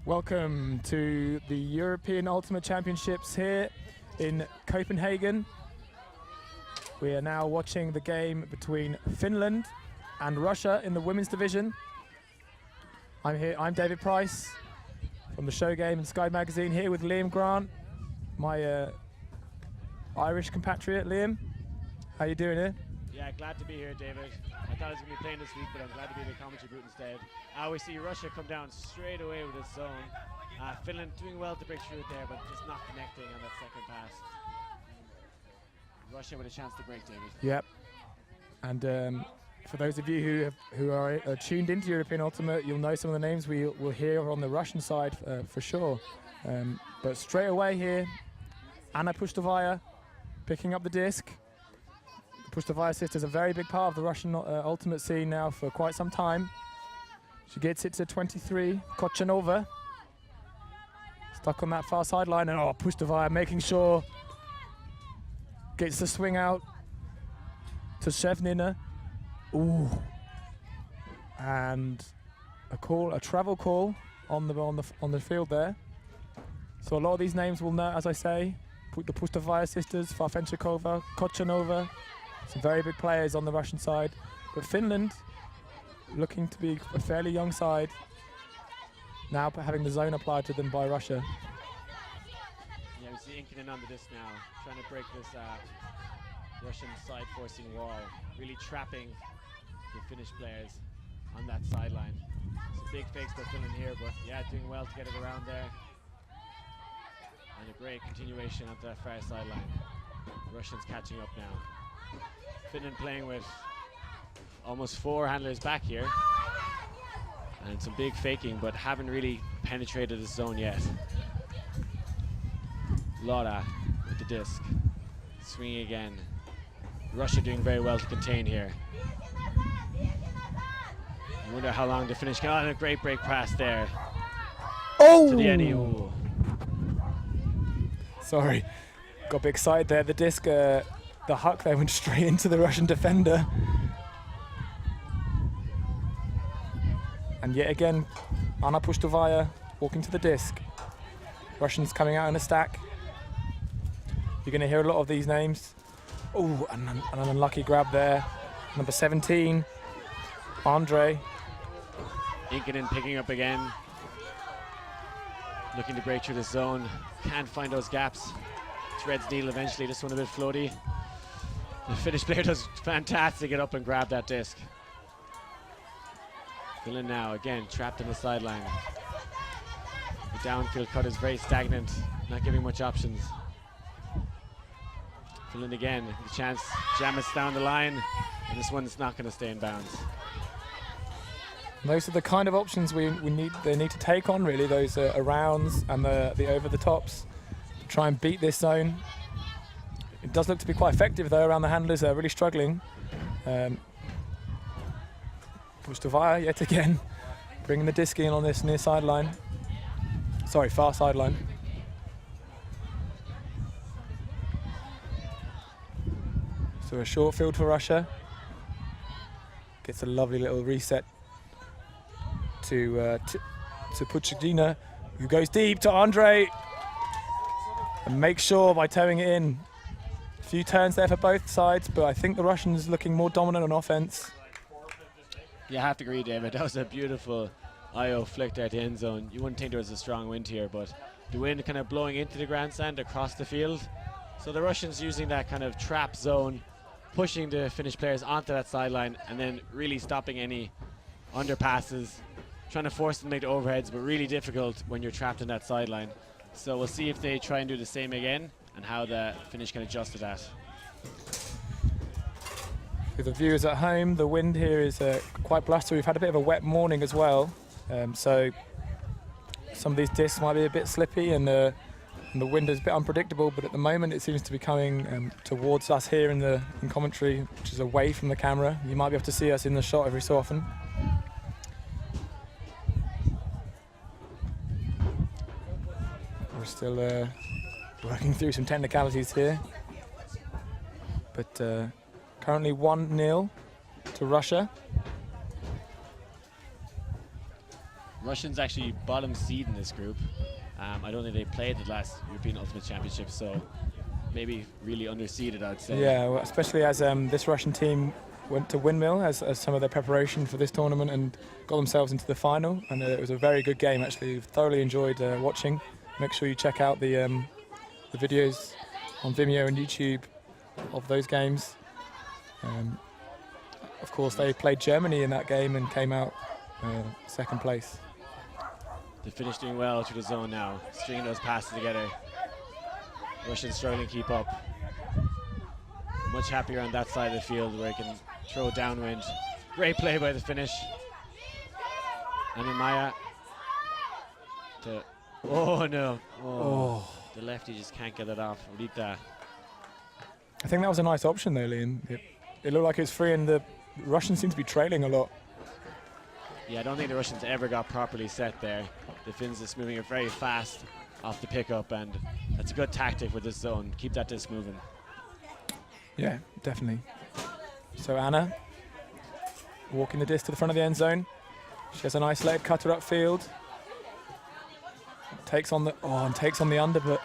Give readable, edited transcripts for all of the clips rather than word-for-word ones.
Welcome to the European Ultimate Championships here in Copenhagen. We are now watching the game between Finland and Russia in the women's division. I'm David Price from the Show Game and Sky Magazine, here with Liam Grant, my Irish compatriot. Liam, how you doing here? Yeah, glad to be here, David. I thought I was going to be playing this week, but I'm glad to be in the commentary booth instead. We see Russia come down straight away with its zone. Finland doing well to break through it there, but just not connecting on that second pass. Russia with a chance to break, David. Yep. And for those of you who are tuned into European Ultimate, you'll know some of the names we will hear on the Russian side for sure. But straight away here, Anna Pushtovaya picking up the disc. The Pushtovaya sisters are a very big part of the Russian Ultimate scene now for quite some time. She gets it to 23, Kochanova. Stuck on that far sideline, and Pushtovaya making sure gets the swing out to Shevnina. Ooh, and a travel call on the field there. So a lot of these names will know, as I say, the Pushtovaya sisters, Farfenchikova, Kochanova, some very big players on the Russian side. But Finland, looking to be a fairly young side, now having the zone applied to them by Russia. Yeah, we see Inkinen on the disc now, trying to break this Russian side forcing wall, really trapping the Finnish players on that sideline. Some big fakes by Finland here, but yeah, doing well to get it around there. And a great continuation onto that far sideline. Russians catching up now. Finland playing with almost 4 handlers back here. And some big faking, but haven't really penetrated the zone yet. Lora with the disc. Swinging again. Russia doing very well to contain here. I wonder how long the Finnish can. Oh, and a great break pass there. Oh! To the NEU. Sorry, got a bit excited there. The disc, the huck there went straight into the Russian defender. And yet again, Anna Pushtovaya walking to the disc. Russians coming out in a stack. You're going to hear a lot of these names. Oh, and an unlucky grab there. Number 17, Andre. Inkinen picking up again. Looking to break through the zone. Can't find those gaps. Threads needle eventually. This one a bit floaty. The Finnish player does fantastic. Get up and grab that disc. Finland now, again, trapped in the sideline. The downfield cut is very stagnant, not giving much options. Finland again, the chance, jam it down the line, and this one's not going to stay in bounds. Those are the kind of options they need to take on, really, those arounds and the over-the-tops to try and beat this zone. It does look to be quite effective, though, around the handlers. They're really struggling. Pushtovaya yet again, bringing the disc in on this near sideline. Sorry, far sideline. So a short field for Russia. Gets a lovely little reset to Puchadina, who goes deep to Andre. And makes sure by towing it in. A few turns there for both sides, but I think the Russians looking more dominant on offense. Yeah, I have to agree, David. That was a beautiful IO flick there at the end zone. You wouldn't think there was a strong wind here, but the wind kind of blowing into the grandstand across the field. So the Russians using that kind of trap zone, pushing the Finnish players onto that sideline, and then really stopping any underpasses, trying to force them to make the overheads, but really difficult when you're trapped in that sideline. So we'll see if they try and do the same again and how the Finnish can adjust to that. For the viewers at home, the wind here is quite blustery. We've had a bit of a wet morning as well, so some of these discs might be a bit slippy, and the wind is a bit unpredictable, but at the moment it seems to be coming towards us here in commentary, which is away from the camera. You might be able to see us in the shot every so often. We're still working through some technicalities here, but currently 1-0 to Russia. Russians actually bottom seed in this group. I don't think they played the last European Ultimate Championship, so maybe really underseeded, I'd say. Yeah, well, especially as this Russian team went to Windmill as some of their preparation for this tournament and got themselves into the final. And it was a very good game, actually. Thoroughly enjoyed watching. Make sure you check out the videos on Vimeo and YouTube of those games. Of course, they played Germany in that game and came out second place. The Finnish doing well through the zone now, stringing those passes together. Russians struggling to keep up. Much happier on that side of the field where he can throw downwind. Great play by the Finnish. Maya. Oh no. Oh. The lefty just can't get it off. Rita. I think that was a nice option though, Liam. It looked like it was free, and the Russians seem to be trailing a lot. Yeah, I don't think the Russians ever got properly set there. The Finns just moving it very fast off the pickup, and that's a good tactic with this zone. Keep that disc moving. Yeah, definitely. So Anna walking the disc to the front of the end zone. She has an isolated cutter upfield. Takes on the under, but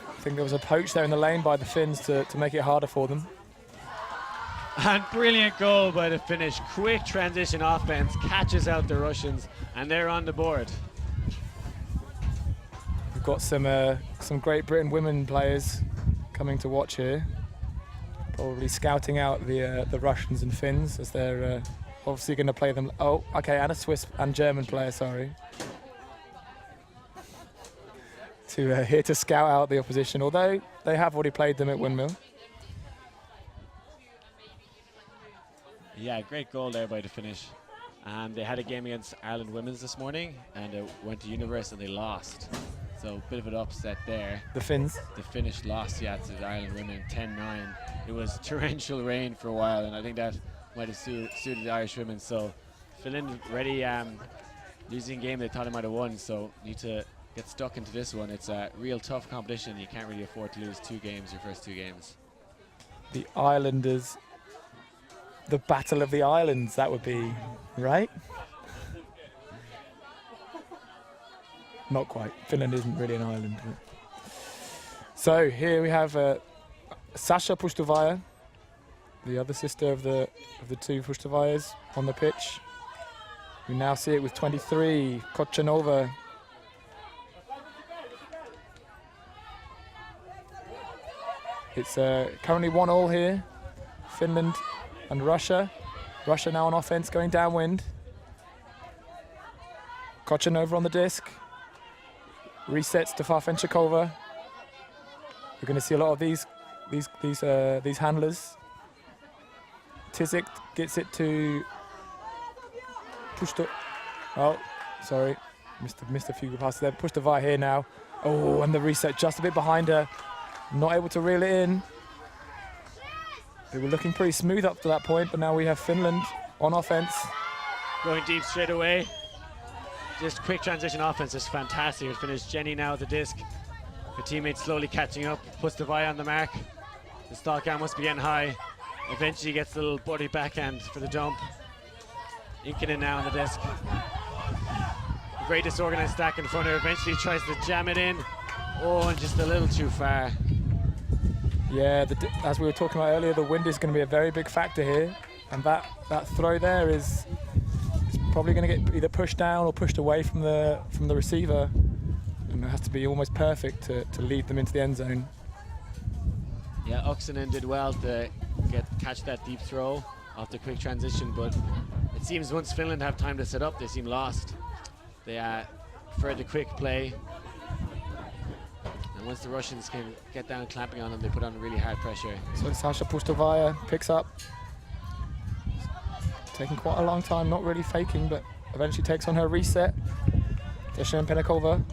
I think there was a poach there in the lane by the Finns to make it harder for them. And brilliant goal by the Finnish. Quick transition offense, catches out the Russians, and they're on the board. We've got some Great Britain women players coming to watch here. Probably scouting out the Russians and Finns, as they're obviously going to play them. Oh, okay, and a Swiss and German player, sorry. Here to scout out the opposition, although they have already played them at Windmill. Yeah, great goal there by the Finnish. They had a game against Ireland Women's this morning, and it went to Universe and they lost. So a bit of an upset there. The Finns? The Finnish lost, yeah, to the Ireland women 10-9. It was torrential rain for a while, and I think that might have suited the Irish women. So Finland ready, losing a game they thought they might have won, so need to get stuck into this one. It's a real tough competition. You can't really afford to lose your first two games. The Islanders. The Battle of the Islands, that would be, right? Not quite. Finland isn't really an island. So here we have Sasha Pustovaja, the other sister of the two Pustovayas on the pitch. We now see it with 23, Kochanova. It's currently 1-1 here, Finland and Russia. Russia now on offense, going downwind. Kochanova on the disc. Resets to Farfenchikova. We're going to see a lot of these handlers. Tizik gets it to Oh, sorry, missed a few passes there. Pustovaja here now. Oh, and the reset just a bit behind her. Not able to reel it in. They were looking pretty smooth up to that point, but now we have Finland on offense. Going deep straight away. Just quick transition offense is fantastic. It finished Jenny now at the disc. Her teammates slowly catching up. Pustovaja on the mark. The stalk count must be getting high. Eventually gets the little body backhand for the jump. Inkinen now on the disc. Great disorganized stack in front of her. Eventually tries to jam it in. Oh, and just a little too far. Yeah, as we were talking about earlier, the wind is going to be a very big factor here, and that throw there is probably going to get either pushed down or pushed away from the receiver, and it has to be almost perfect to lead them into the end zone. Yeah, Oksanen did well to catch that deep throw off the quick transition, but it seems once Finland have time to set up, they seem lost. They prefer the quick play. Once the Russians can get down clamping on them, they put on really hard pressure. So Sasha Pustovaya picks up. Taking quite a long time, not really faking, but eventually takes on her reset. Desha Penakova.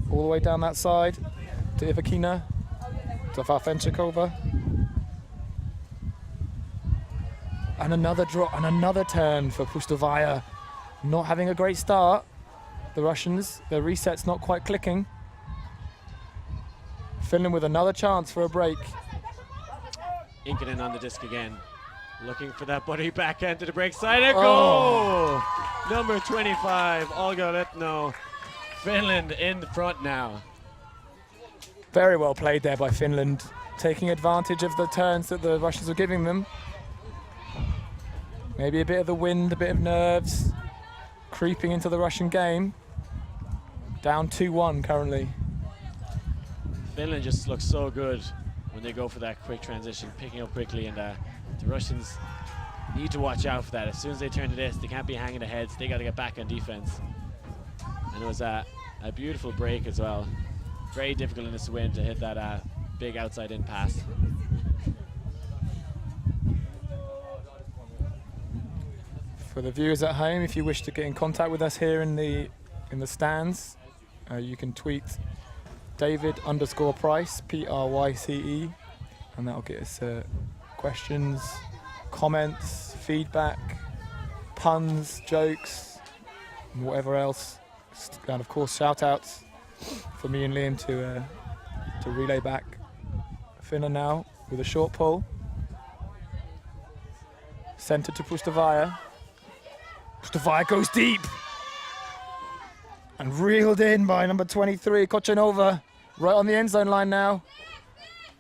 All the way down that side to Ivakina, to Farfenchikova. And another drop and another turn for Pustovaya. Not having a great start. The Russians, their reset's not quite clicking. Finland with another chance for a break. Inkinen on the disc again. Looking for that buttery backhand to the break side. A goal! Number 25, Olga Letno. Finland in front now. Very well played there by Finland, taking advantage of the turns that the Russians were giving them. Maybe a bit of the wind, a bit of nerves, creeping into the Russian game. Down 2-1 currently. Finland just looks so good when they go for that quick transition, picking up quickly, and the Russians need to watch out for that. As soon as they turn to this, they can't be hanging their heads. They got to get back on defense. And it was a beautiful break as well. Very difficult in this wind to hit that big outside in pass. For the viewers at home, if you wish to get in contact with us here in the stands, you can tweet David_Price, Pryce, and that'll get us questions, comments, feedback, puns, jokes, and whatever else. And of course, shout outs for me and Liam to relay back. Finland now with a short pull. Centre to Pustovaya. Pustovaya goes deep. And reeled in by number 23, Kochanova. Right on the end zone line now.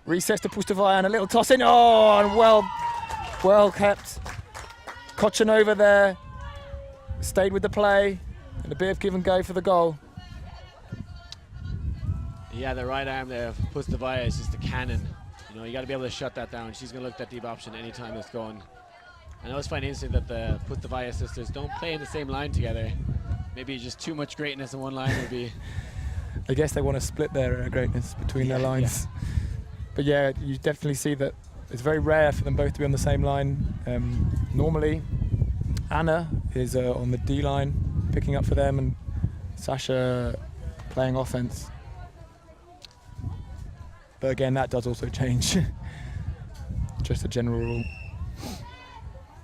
Resets to Pustovaya and a little toss in. Oh, and well kept. Kochanova there. Stayed with the play. And a bit of give and go for the goal. Yeah, the right arm there of Pustovaya is just a cannon. You know, you got to be able to shut that down. She's going to look at that deep option anytime it's going. And I always find it interesting that the Pustovaya sisters don't play in the same line together. Maybe just too much greatness in one line would be. I guess they want to split their greatness between their lines. Yeah. But yeah, you definitely see that it's very rare for them both to be on the same line. Normally, Anna is on the D line, picking up for them, and Sasha playing offense. But again, that does also change. Just a general rule.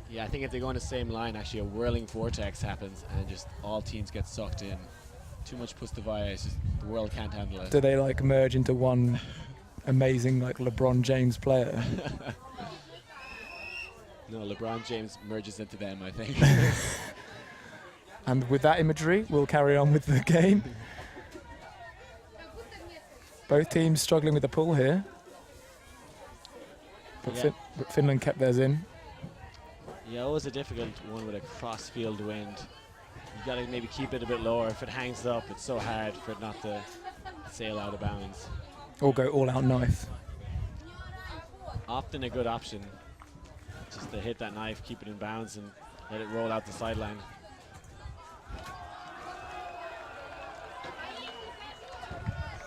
Yeah, I think if they go on the same line, actually a whirling vortex happens and just all teams get sucked in. Too much Pustovaya, it's just the world can't handle it. Do they like merge into one amazing like LeBron James player? No, LeBron James merges into them, I think. And with that imagery, we'll carry on with the game. Both teams struggling with the pull here. But, yeah. But Finland kept theirs in. Yeah, always a difficult one with a cross-field wind. You've got to maybe keep it a bit lower. If it hangs up, it's so hard for it not to sail out of bounds. Or go all-out knife. Often a good option, just to hit that knife, keep it in bounds, and let it roll out the sideline.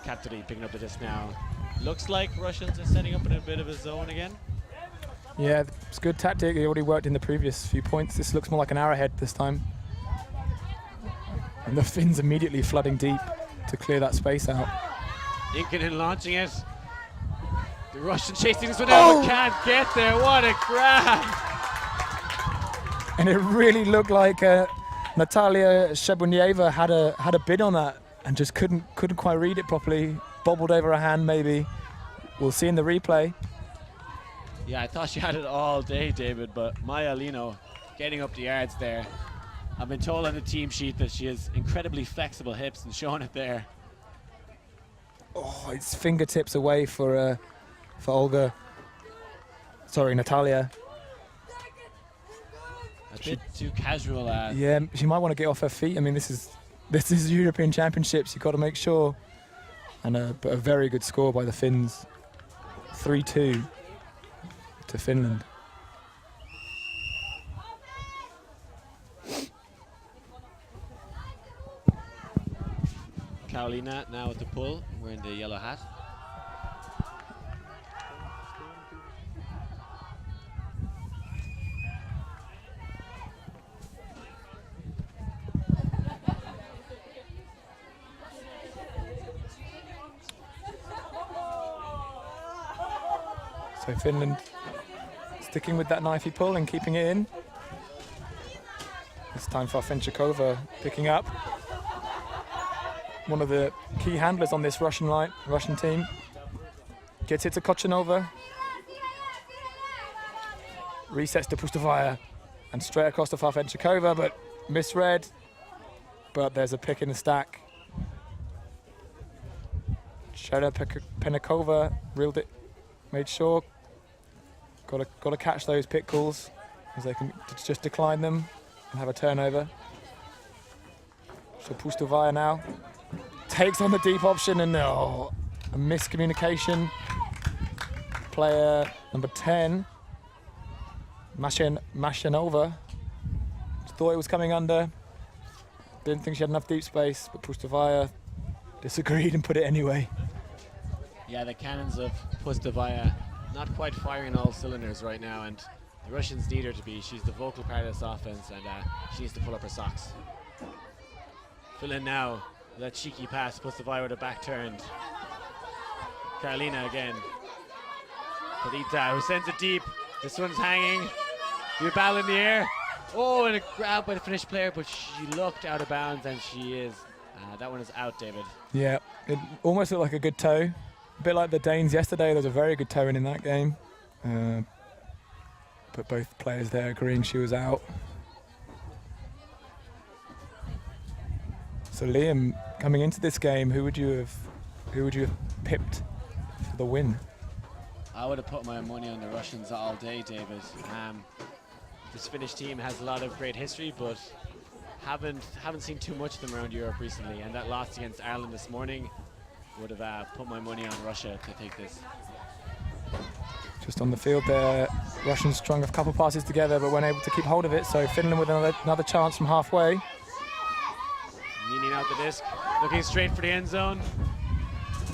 Kapteri picking up the disc now. Looks like Russians are setting up in a bit of a zone again. Yeah, it's good tactic. He already worked in the previous few points. This looks more like an arrowhead this time. And the Finns immediately flooding deep to clear that space out. Inkinen launching it. The Russian chasing this one out, but can't get there. What a grab! And it really looked like Natalia Shebunieva had a bid on that and just couldn't quite read it properly. Bobbled over her hand maybe. We'll see in the replay. Yeah, I thought she had it all day, David, but Maya Lino getting up the yards there. I've been told on the team sheet that she has incredibly flexible hips and showing it there. Oh, it's fingertips away for Olga. Sorry, Natalia. A bit too casual. Yeah, she might want to get off her feet. I mean, this is European Championships. You've got to make sure. And but a very good score by the Finns. 3-2 to Finland. Karolina now with the pull, wearing the yellow hat. So Finland sticking with that knifey pull and keeping it in. It's time for Finchikova picking up. One of the key handlers on this Russian team. Gets it to Kochanova. Resets to Pustovaya and straight across to Farfenchikova, but misread. But there's a pick in the stack. Shara Penakova reeled it, made sure. Got to catch those pick calls, as they can just decline them and have a turnover. So Pustovaya now takes on the deep option, and a miscommunication. Player number 10, Mashanova, thought it was coming under. Didn't think she had enough deep space, but Pustovaya disagreed and put it anyway. Yeah, the cannons of Pustovaya not quite firing all cylinders right now, and the Russians need her to be. She's the vocal part of this offense, and she needs to pull up her socks. Fill in now, that cheeky pass, Pustovaya with her back turned. Karolina again. Kadita, who sends it deep. This one's hanging. Your ball in the air. Oh, and a grab by the Finnish player, but she looked out of bounds, and she is. That one is out, David. Yeah, it almost looked like a good toe. A bit like the Danes yesterday, there was a very good toe in that game. But both players there agreeing she was out. So Liam, coming into this game, who would you have pipped for the win? I would have put my money on the Russians all day, David. This Finnish team has a lot of great history, but haven't seen too much of them around Europe recently. And that loss against Ireland this morning would have put my money on Russia to take this. Just on the field there, Russians strung a couple passes together, but weren't able to keep hold of it. So Finland with another chance from halfway. Leaning out the disc, looking straight for the end zone.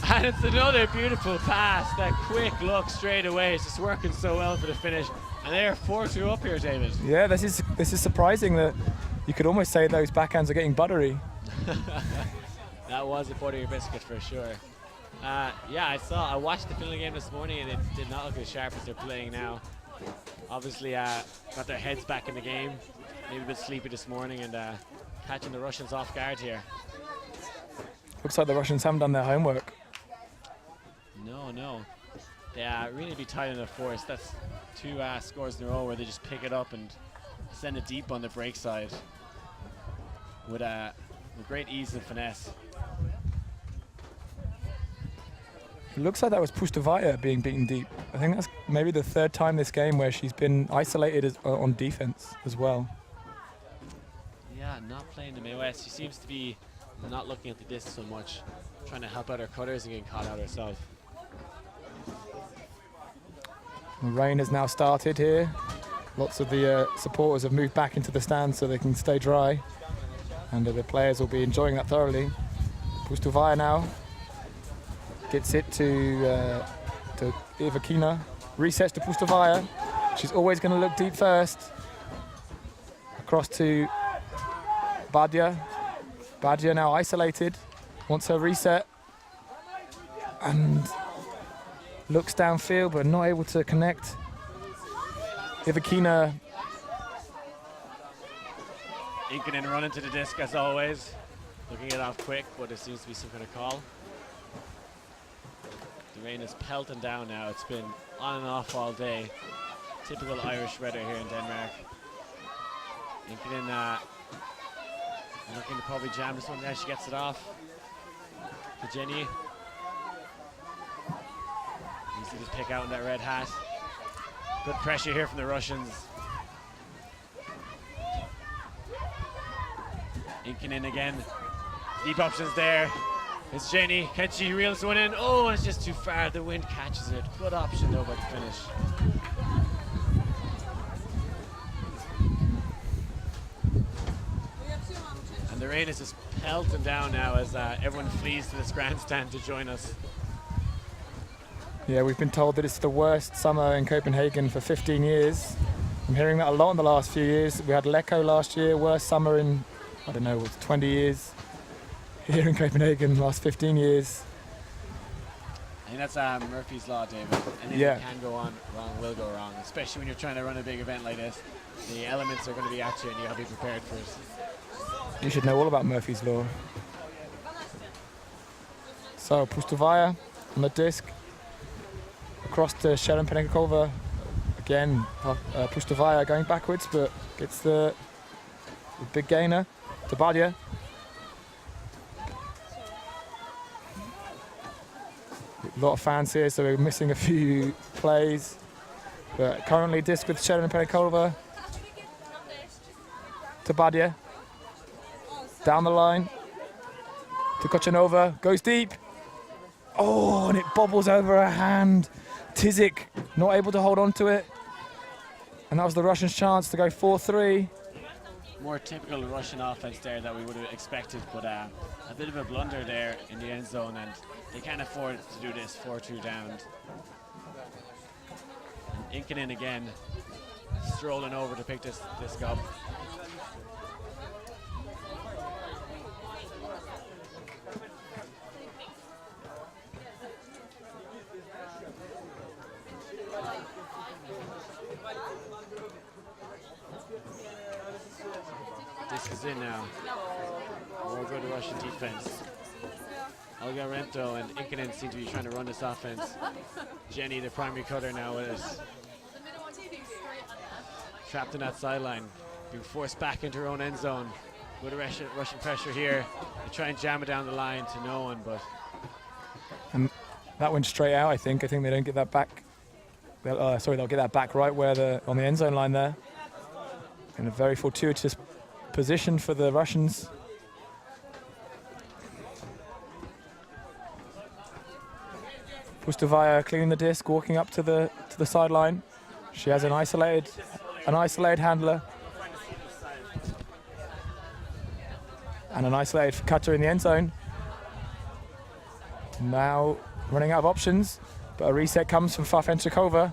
And it's another beautiful pass. That quick look straight away. It's just working so well for the finish. And they're 4-2 up here, David. Yeah, this is surprising that you could almost say those backhands are getting buttery. That was a buttery biscuit for sure. Yeah, I watched the Finland game this morning, and it did not look as sharp as they're playing now. Obviously, got their heads back in the game. Maybe a bit sleepy this morning, and catching the Russians off guard here. Looks like the Russians haven't done their homework. No. They really be tight on their force. That's two scores in a row where they just pick it up and send it deep on the break side with great ease and finesse. It looks like that was Pustovaya being beaten deep. I think that's maybe the third time this game where she's been isolated on defense as well. Yeah, not playing the Midwest. She seems to be not looking at the disc so much, trying to help out her cutters and getting caught out herself. The rain has now started here. Lots of the supporters have moved back into the stands so they can stay dry. And the players will be enjoying that thoroughly. Pustovaya now gets it to Ivakina. Resets to Pustovaya. She's always going to look deep first. Across to Badia. Badia now isolated. Wants her reset. And looks downfield but not able to connect. Ivakina. Inkinen running to the disc as always. Looking it off quick, but there seems to be some kind of call. The rain is pelting down now. It's been on and off all day. Typical Irish weather here in Denmark. Inkinen looking to probably jam this one there. She gets it off to Jenny. Needs to just pick out in that red hat. Good pressure here from the Russians. Inkinen again. Deep options there. It's Jenny. Can she reel this one in? Oh, it's just too far. The wind catches it. Good option though by the finish. And the rain is just pelting down now as everyone flees to this grandstand to join us. Yeah, we've been told that it's the worst summer in Copenhagen for 15 years. I'm hearing that a lot in the last few years. We had Lecco last year, worst summer in, I don't know, 20 years. Here in Copenhagen, last 15 years. I think that's Murphy's Law, David. Anything that can go on wrong will go wrong, especially when you're trying to run a big event like this. The elements are going to be at you and you have to be prepared for it. You should know all about Murphy's Law. So, Pustovaya on the disc. Across to Sharon Penekova. Again, Pustovaya going backwards, but gets the big gainer to Badia. A lot of fans here, so we're missing a few plays. But currently disc with Sharon Penekova to Badia. Down the line to Kochanova, goes deep. Oh, and it bobbles over her hand. Tizik not able to hold on to it. And that was the Russians' chance to go 4-3. More typical Russian offense there that we would have expected, but a bit of a blunder there in the end zone, and they can't afford to do this 4-2 down. And Inkinen again strolling over to pick this up. This is in now. More good Russian defense. Olga Rento and Inkinen seem to be trying to run this offense. Jenny, the primary cutter now, is trapped in that sideline, being forced back into her own end zone. Good Russian pressure here. They try and jam it down the line to no one, but... And that went straight out, I think. I think they don't get that back. They'll get that back right where on the end zone line there. In a very fortuitous position for the Russians. Pustovaya cleaning the disc, walking up to the sideline. She has an isolated handler and an isolated cutter in the end zone. Now running out of options, but a reset comes from Kochanova.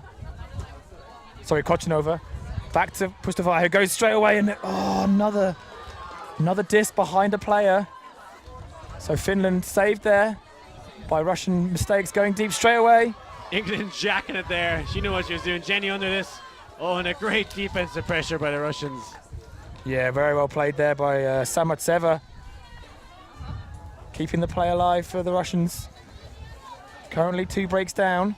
Back to Pustovaya, who goes straight away, and another disc behind a player. So Finland saved there by Russian mistakes, going deep straight away. England jacking it there. She knew what she was doing. Jenny under this. Oh, and a great defensive pressure by the Russians. Yeah, very well played there by Samotseva. Keeping the play alive for the Russians. Currently 2 breaks down.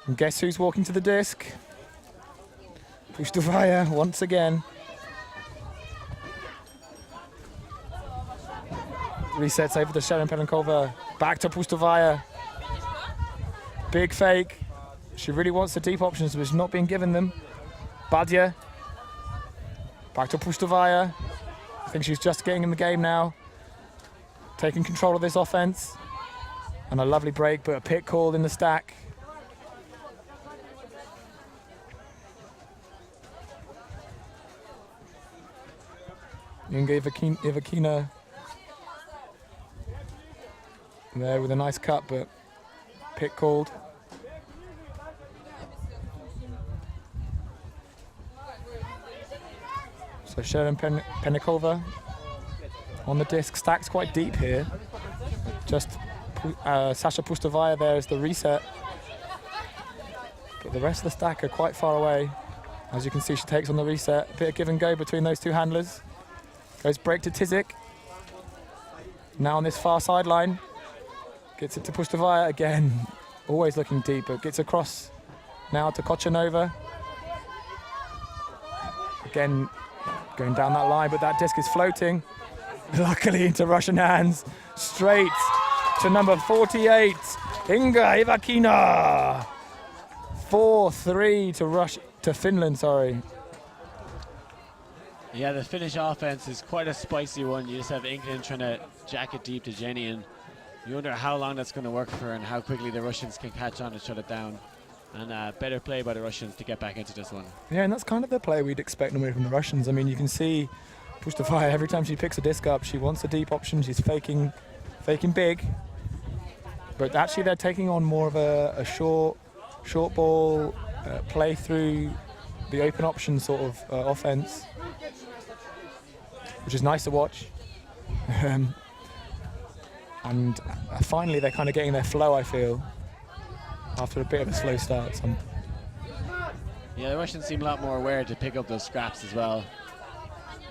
And guess who's walking to the disc? Pustovaya once again. Resets over to Sharon Penekova. Back to Pustovaya. Big fake. She really wants the deep options, but she's not being given them. Badia. Back to Pustovaya. I think she's just getting in the game now. Taking control of this offense. And a lovely break, but a pick called in the stack. Inga Ivakina there with a nice cut, but pick called. So Sharon Penekova on the disc, stacks quite deep here. Just Sasha Pustovaya there is the reset. But the rest of the stack are quite far away. As you can see, she takes on the reset. A bit of give and go between those two handlers. Goes break to Tizik. Now on this far sideline. Gets it to Pustovaya again. Always looking deep, but gets across now to Kochanova. Again, going down that line, but that disc is floating. Luckily into Russian hands. Straight to number 48, Inga Ivakina. 4-3 to Finland, sorry. Yeah, the Finnish offense is quite a spicy one. You just have England trying to jack it deep to Jenny, and you wonder how long that's going to work for her and how quickly the Russians can catch on and shut it down. And better play by the Russians to get back into this one. Yeah, and that's kind of the play we'd expect normally from the Russians. I mean, you can see Pustova, every time she picks a disc up, she wants a deep option. She's faking big. But actually, they're taking on more of a short ball play through the open option sort of offense, which is nice to watch. And finally, they're kind of getting their flow, I feel, after a bit of a slow start. Yeah, the Russians seem a lot more aware to pick up those scraps as well.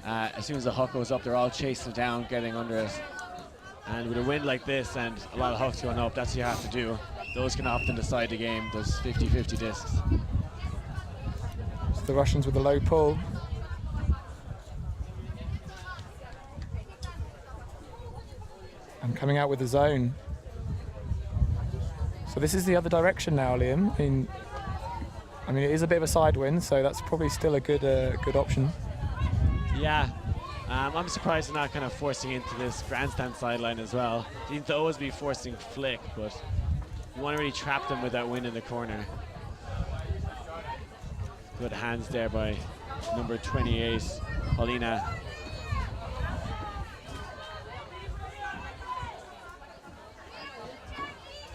As soon as the huck goes up, they're all chasing it down, getting under it. And with a wind like this and a lot of hucks going up, that's what you have to do. Those can often decide the game, those 50-50 discs. So the Russians with a low pull. And coming out with the zone. So this is the other direction now, Liam. I mean, it is a bit of a side wind, so that's probably still a good option. Yeah, I'm surprised they're not kind of forcing into this grandstand sideline as well. They seem to always be forcing flick, but you want to really trap them with that wind in the corner. Good hands there by number 28, Paulina.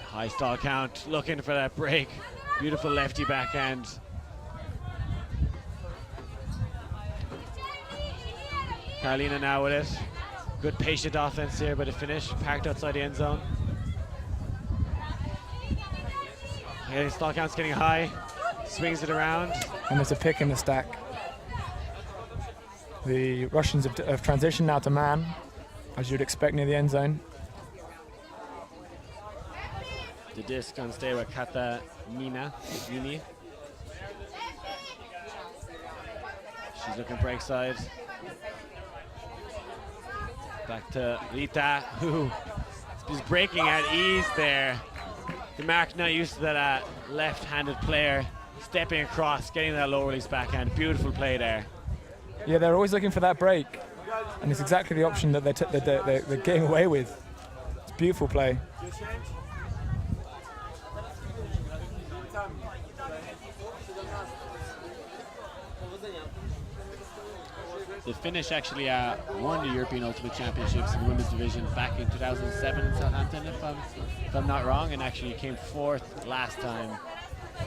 High stall count, looking for that break. Beautiful lefty backhand. Carolina now with it. Good patient offense here by the finish. Parked outside the end zone. Okay, stall count's getting high. Swings it around. And there's a pick in the stack. The Russians have transitioned now to man, as you'd expect near the end zone. The disc gonna stay with Kata Nini. She's looking break side. Back to Rita, who is breaking at ease there. The mark not used to that left-handed player stepping across, getting that low release backhand. Beautiful play there. Yeah, they're always looking for that break, and it's exactly the option that they're getting away with. It's a beautiful play. The Finnish actually won the European Ultimate Championships in the women's division back in 2007 in Southampton, if I'm not wrong, and actually came fourth last time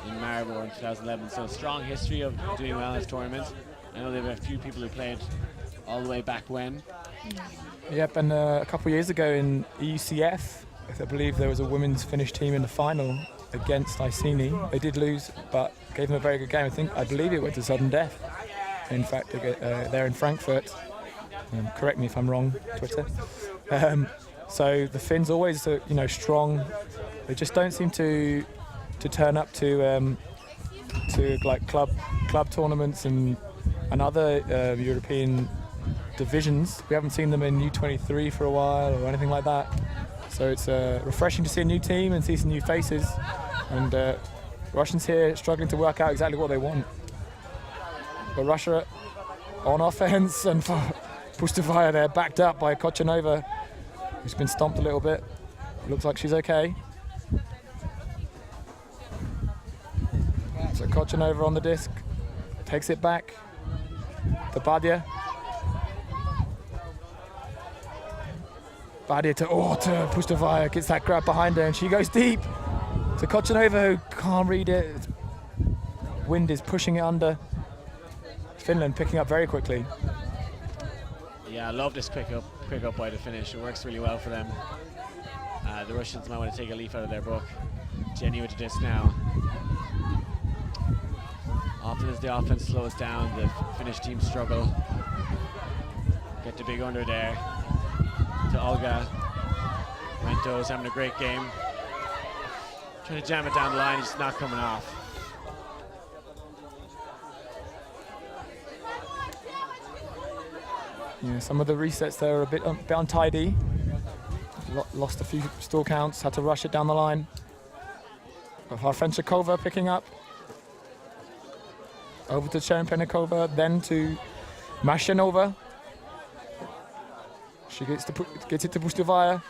in Maribor in 2011. So strong history of doing well in this tournament. I know there were a few people who played all the way back when. Yep, and a couple of years ago in EUCF, I believe there was a women's Finnish team in the final against Iceni. They did lose, but gave them a very good game. I believe it went to sudden death. In fact, they're in Frankfurt. Correct me if I'm wrong, Twitter. So the Finns always, strong. They just don't seem to turn up to like club tournaments and other European divisions. We haven't seen them in U23 for a while or anything like that. So it's refreshing to see a new team and see some new faces. And Russians here struggling to work out exactly what they want. But Russia on offense, and for Pustova, they're backed up by Kochanova, who's been stomped a little bit. Looks like she's okay. So Kochanova on the disc, takes it back to Badia. Badia to Pustova, gets that grab behind her, and she goes deep to Kochanova, who can't read it. Wind is pushing it under. Finland picking up very quickly. Yeah, I love this quick up by the Finnish. It works really well for them. The Russians might want to take a leaf out of their book. Jenny with the disc now. Often as the offense slows down, the Finnish team struggle. Get the big under there to Olga. Rento's having a great game. Trying to jam it down the line, it's not coming off. Yeah, some of the resets there are a bit untidy. Lost a few stall counts, had to rush it down the line. Harfenchikova picking up. Over to Cherepennikova, then to Mashanova. She gets it to Pustova.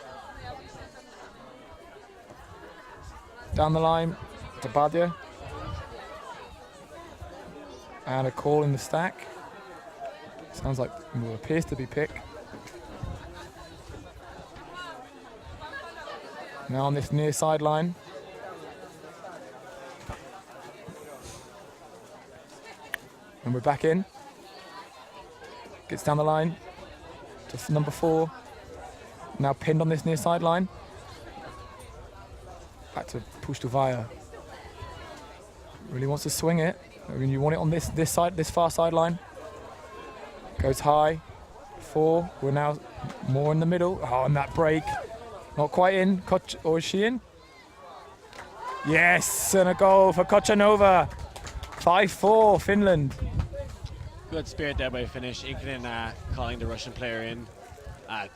Down the line to Badia. And a call in the stack. Sounds like, well, appears to be pick. Now on this near sideline. And we're back in. Gets down the line to number 4. Now pinned on this near sideline. Back to Puštuvaya. Really wants to swing it. I mean, you want it on this far sideline. Goes high. 4. We're now more in the middle. Oh, and that break. Not quite in. Or is she in? Yes, and a goal for Kochanova. 5-4, Finland. Good spirit there by Finnish. Inkinen calling the Russian player in.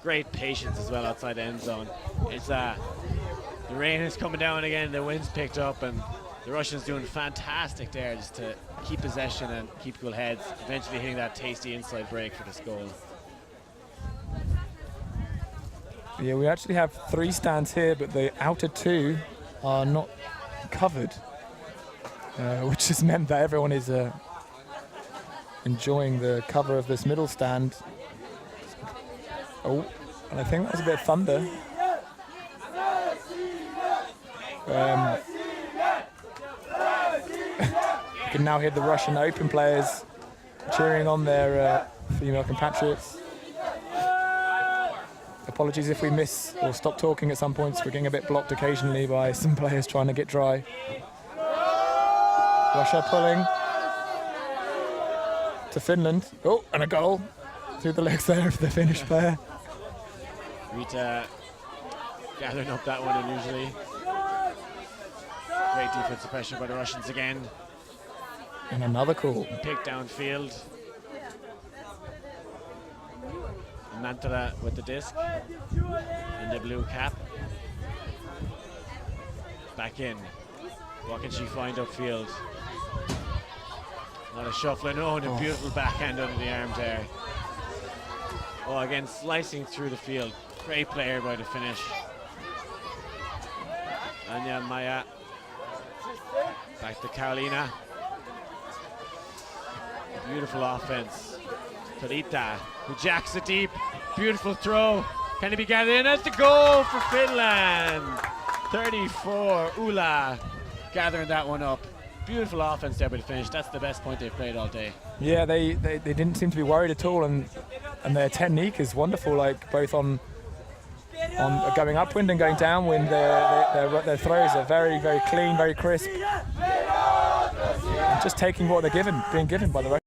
Great patience as well outside the end zone. It's the rain is coming down again. The wind's picked up, and the Russians doing fantastic there just to keep possession and keep cool heads. Eventually hitting that tasty inside break for this goal. Yeah, we actually have 3 stands here, but the outer 2 are not covered, which has meant that everyone is enjoying the cover of this middle stand. Oh, and I think that was a bit of thunder. You can now hear the Russian Open players cheering on their female compatriots. Apologies if we miss or stop talking at some points. We're getting a bit blocked occasionally by some players trying to get dry. Russia pulling to Finland. Oh, and a goal through the legs there of the Finnish player. Rita gathering up that one unusually. Great defensive pressure by the Russians again. And another call. Pick downfield. Mantala with the disc in the blue cap. Back in. What can she find upfield? Not a shuffling. Oh, and a beautiful backhand under the arm there. Oh, again, slicing through the field. Great player by the Finnish. Anya Maya. Back to Karolina. Beautiful offense. Torita, who jacks it deep. Beautiful throw. Can it be gathered in? That's the goal for Finland. 34. Ula gathering that one up. Beautiful offense there by the Finnish. That's the best point they've played all day. Yeah, they didn't seem to be worried at all, and their technique is wonderful. Like both on going upwind and going downwind, their throws are very, very clean, very crisp. Just taking what they're being given by the Russians.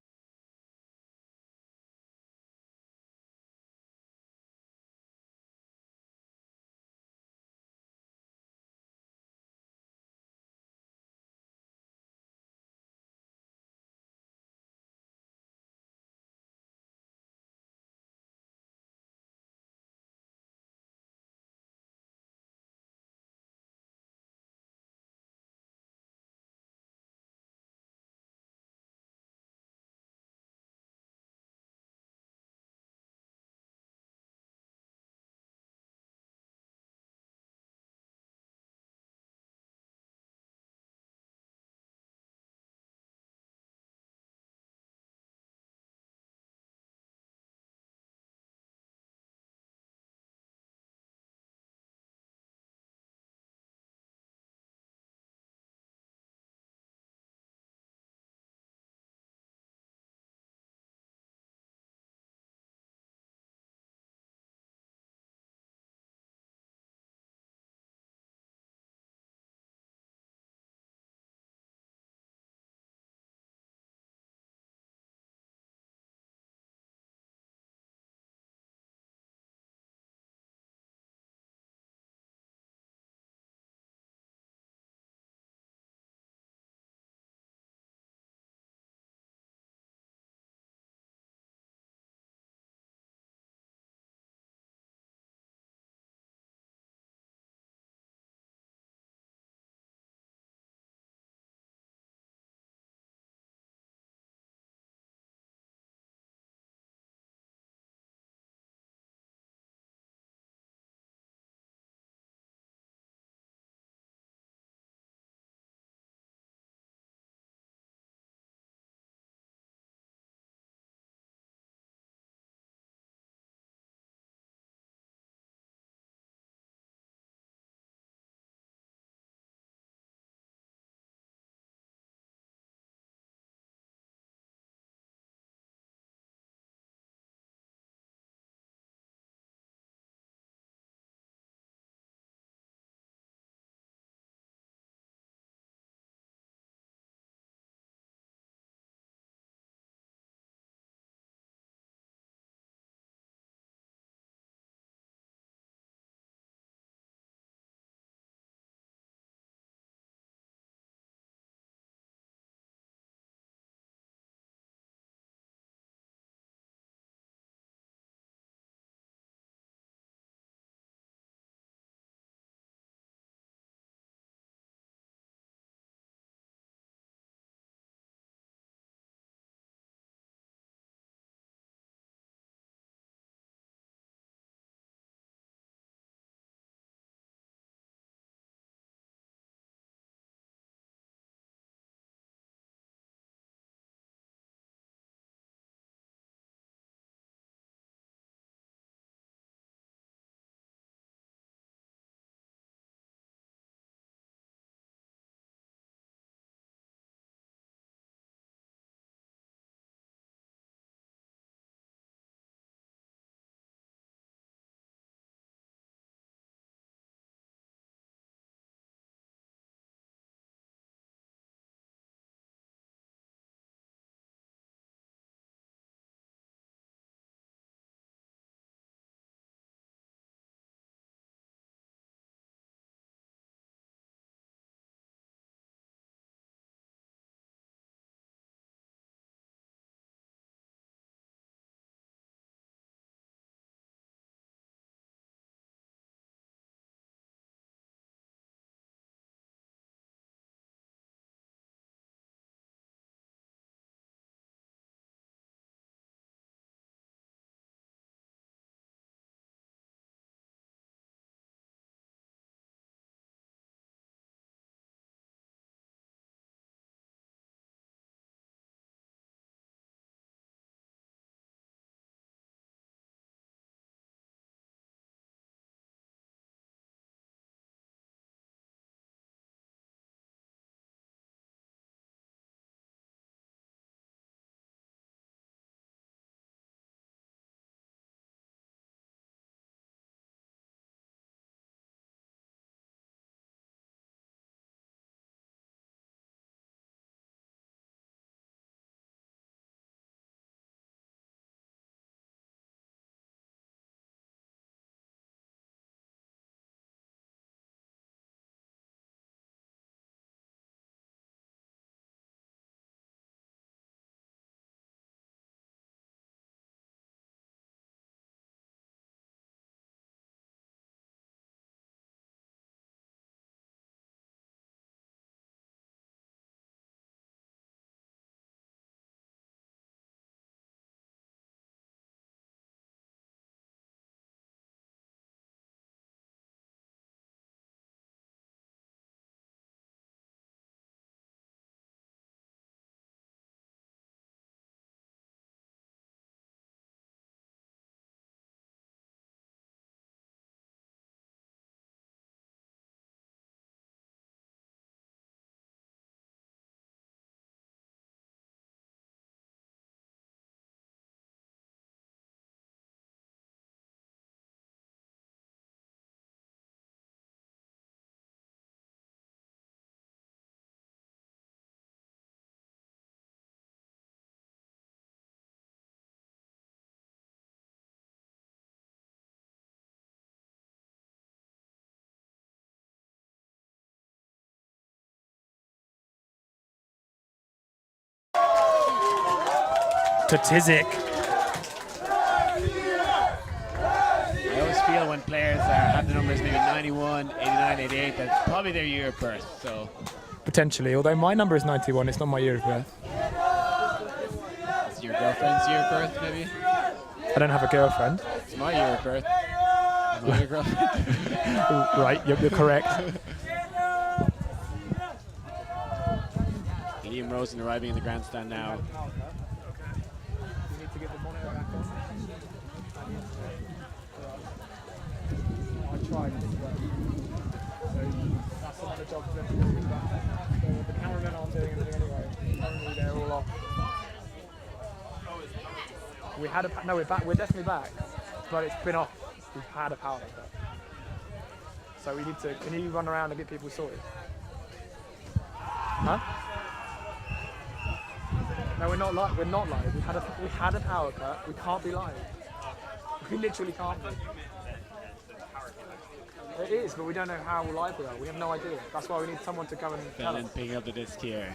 to Tizik. I always feel when players have the numbers maybe 91, 89, 88, that's probably their year of birth. So Potentially, although my number is 91, it's not my year of birth. it's your girlfriend's year of birth, maybe? I don't have a girlfriend. It's my year of birth. My your girlfriend. Right, you're correct. Liam Rosen arriving in the grandstand now. The cameramen aren't doing anything anyway. Currently they're all off. We had no, we're back. We're definitely back, but it's been off. We've had a power cut. So we need to. Can you run around and get people sorted? Huh? No, we're not live. We're not live. We had a power cut. We can't be live. We literally can't be. It is, but we don't know how live we are. We have no idea. That's why we need someone to come and tell us. Finland picking up the disc here.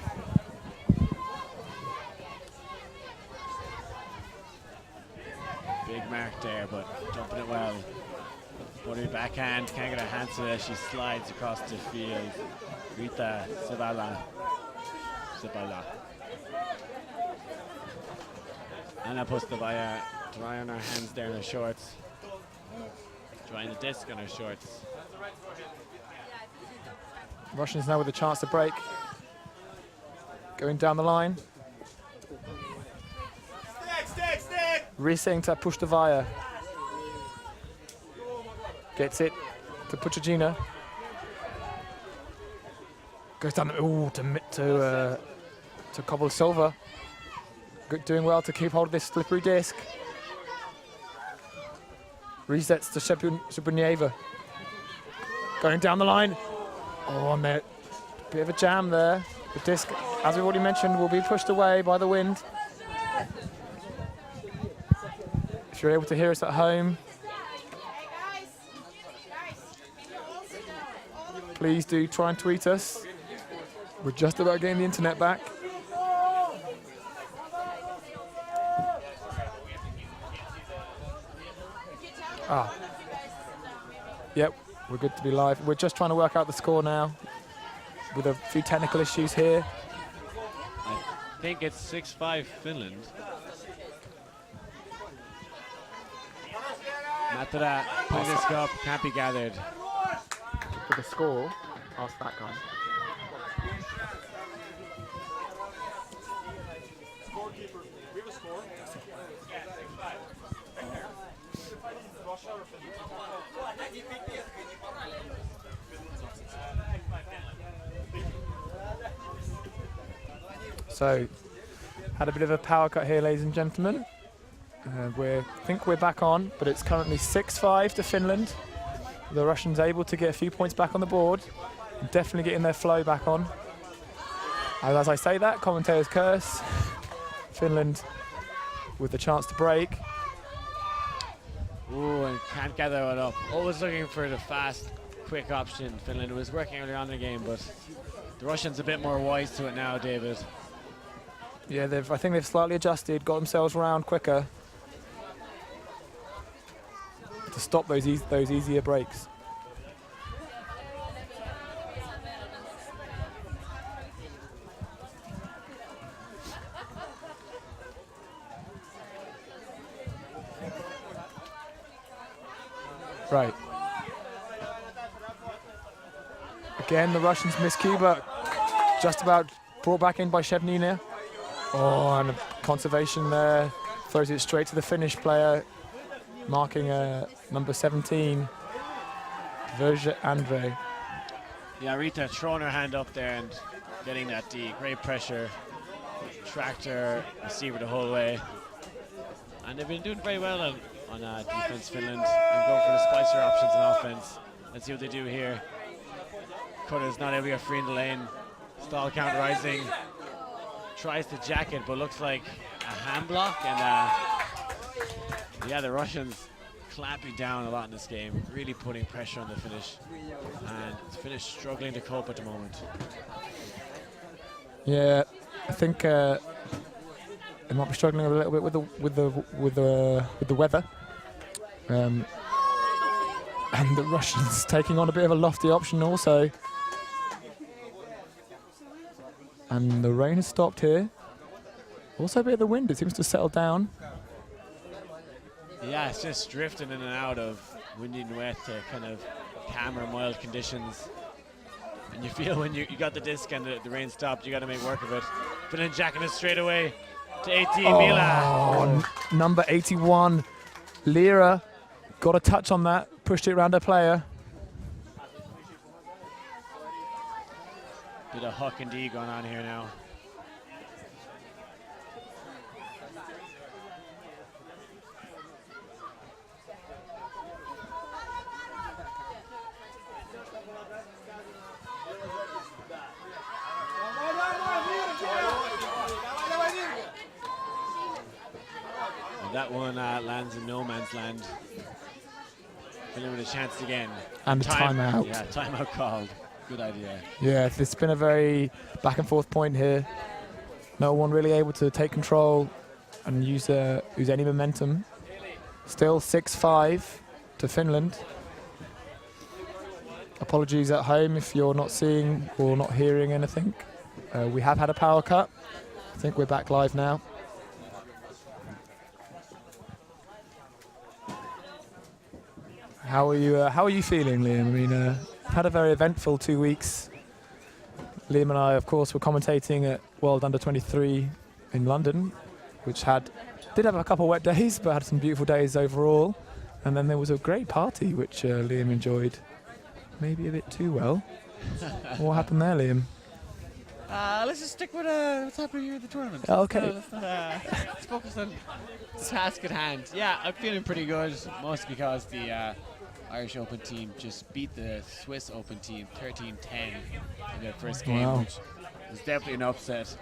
Big mark there, but jumping it well. Buttery backhand, can't get her hands to it as she slides across the field. Rita Zabala. Anna Pustovaya drying her hands there in her shorts. Drying the disc on her shorts. Russians now with a chance to break. Going down the line. Resetting to Pustovaya. Gets it to Puchagina. Goes down to Cobble Silva. Doing well to keep hold of this slippery disc. Resets to Shebunieva. Going down the line. Oh, on there. Bit of a jam there. The disc, as we've already mentioned, will be pushed away by the wind. If you're able to hear us at home, please do try and tweet us. We're just about getting the internet back. Yep, we're good to be live. We're just trying to work out the score now with a few technical issues here. I think it's 6-5 Finland. Matara putting this up, can't be gathered. For the score, ask that guy. So, had a bit of a power cut here, ladies and gentlemen. I think we're back on, but it's currently 6-5 to Finland. The Russians able to get a few points back on the board, and definitely getting their flow back on. And as I say that, commentators curse. Finland with the chance to break. Ooh, and can't gather it up. Always looking for the fast, quick option. Finland was working early on in the game, but the Russians a bit more wise to it now, David. Yeah, I think they've slightly adjusted, got themselves round quicker to stop those easier breaks. Right. Again, the Russians miss Cuba. Just about brought back in by Shevnina. Oh, and a conservation there. Throws it straight to the Finnish player, marking number 17, Verge Andre. Yeah, Rita throwing her hand up there and getting that D. Great pressure. Tracked her receiver the whole way. And they've been doing very well on defense, Finland, and going for the spicier options on offense. Let's see what they do here. Cutter's not able to get free in the lane. Stall count rising. Tries to jack it, but looks like a hand block. And yeah, the Russians clamping down a lot in this game, really putting pressure on the Finnish. And the Finnish struggling to cope at the moment. Yeah, I think They might be struggling a little bit with the weather. And the Russians taking on a bit of a lofty option also. And the rain has stopped here. Also a bit of the wind, it seems to settle down. Yeah, it's just drifting in and out of windy and wet to kind of calmer, mild conditions. And you feel when you got the disc and the rain stopped, you got to make work of it. Finland jacking it straight away to 18 Mila. Number 81, Lira, got a touch on that, pushed it around her player. Bit of huck and D going on here now. That one lands in no man's land. Finland with a chance again. And a timeout. Yeah, timeout called. Good idea. Yeah, it's been a very back and forth point here. No one really able to take control and use any momentum. Still 6-5 to Finland. Apologies at home if you're not seeing or not hearing anything. We have had a power cut. I think we're back live now. How are you feeling, Liam? I mean, had a very eventful 2 weeks. Liam and I, of course, were commentating at World Under 23 in London, which did have a couple of wet days, but had some beautiful days overall. And then there was a great party, which Liam enjoyed, maybe a bit too well. What happened there, Liam? Let's just stick with what's happening here at the tournament. Okay. Let's focus on the task at hand. Yeah, I'm feeling pretty good, mostly because the Irish Open team just beat the Swiss Open team 13-10 in their first game, Wow. which was definitely an upset.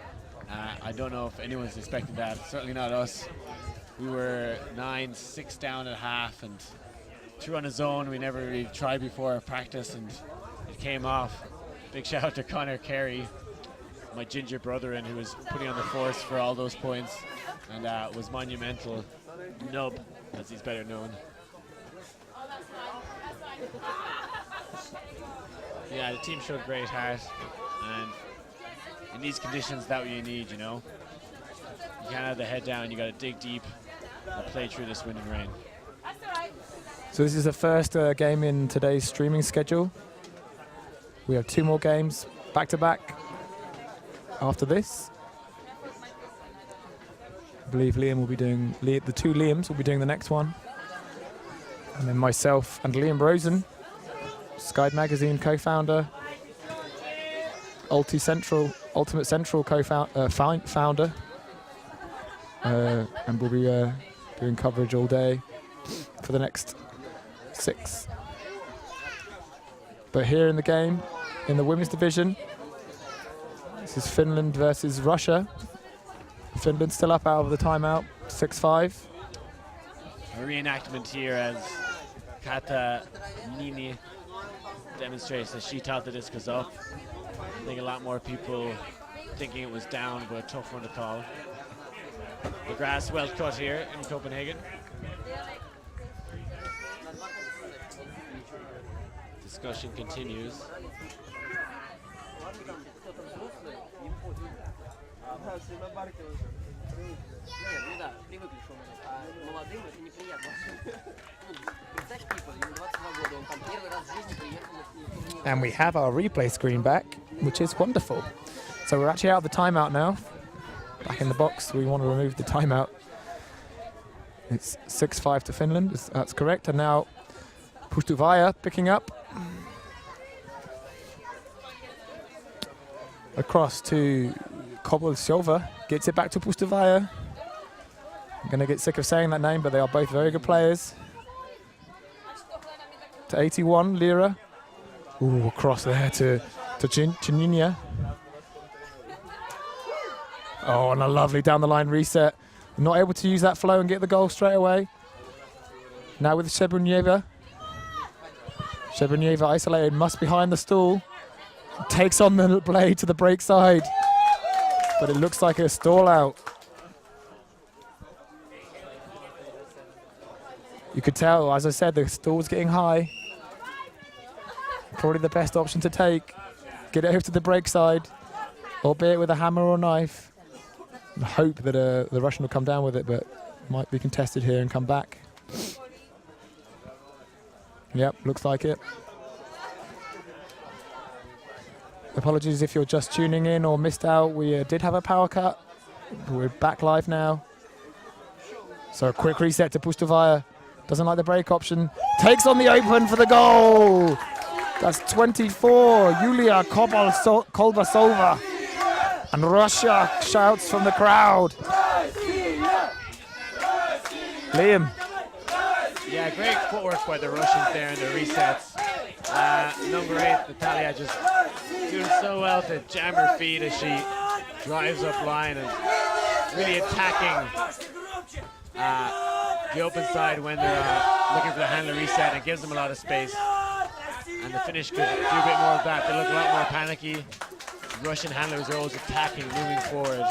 I don't know if anyone's expecting that. Certainly not us. We were 9-6 down at half and threw on a zone we never really tried before practice, and it came off. Big shout out to Connor Carey, my ginger brother, and who was putting on the force for all those points, and was monumental. Nub, as he's better known. Yeah, the team showed great heart, and in these conditions, that's what you need, you know. You can't have the head down, you got to dig deep and play through this wind and rain. So this is the first game in today's streaming schedule. We have 2 more games back to back after this. I believe Liam will be doing, the 2 Liams will be doing the next one. And then myself and Liam Rosen, Sky Magazine co-founder, Ultimate Central founder, and we'll be doing coverage all day for the next 6. But here in the game, in the women's division, this is Finland versus Russia. Finland still up out of the timeout, 6-5. A reenactment here as Kata Nini demonstrates that she thought the disc was up. I think a lot more people thinking it was down, but a tough one to call. The grass well cut here in Copenhagen. Discussion continues. And we have our replay screen back, which is wonderful. So we're actually out of the timeout now. Back in the box, we want to remove the timeout. It's 6-5 to Finland, that's correct. And now Pustuvaya picking up. Across to Kobolsova, gets it back to Pustuvaya. I'm going to get sick of saying that name, but they are both very good players. To 81, Lira. Ooh, across there to Chininia. Oh, and a lovely down the line reset. Not able to use that flow and get the goal straight away. Now with Shebunyeva. Shebunyeva isolated, must behind the stall. Takes on the blade to the break side. But it looks like a stall out. You could tell, as I said, the stall's getting high. Probably the best option to take. Get it over to the break side, albeit with a hammer or knife. And hope that the Russian will come down with it, but might be contested here and come back. Yep, looks like it. Apologies if you're just tuning in or missed out. We did have a power cut. We're back live now. So a quick reset to Pustovaya. Doesn't like the break option. Takes on the open for the goal. That's 24, Yulia Kolbasova. And Russia shouts from the crowd. Liam. Yeah, great footwork by the Russians there in the resets. Number 8, Natalia, just doing so well to jam her feet as she drives up line and really attacking the open side when they're looking for the handler reset, and gives them a lot of space. And the Finnish could do a bit more of that. They look a lot more panicky. Russian handlers are always attacking, moving forward.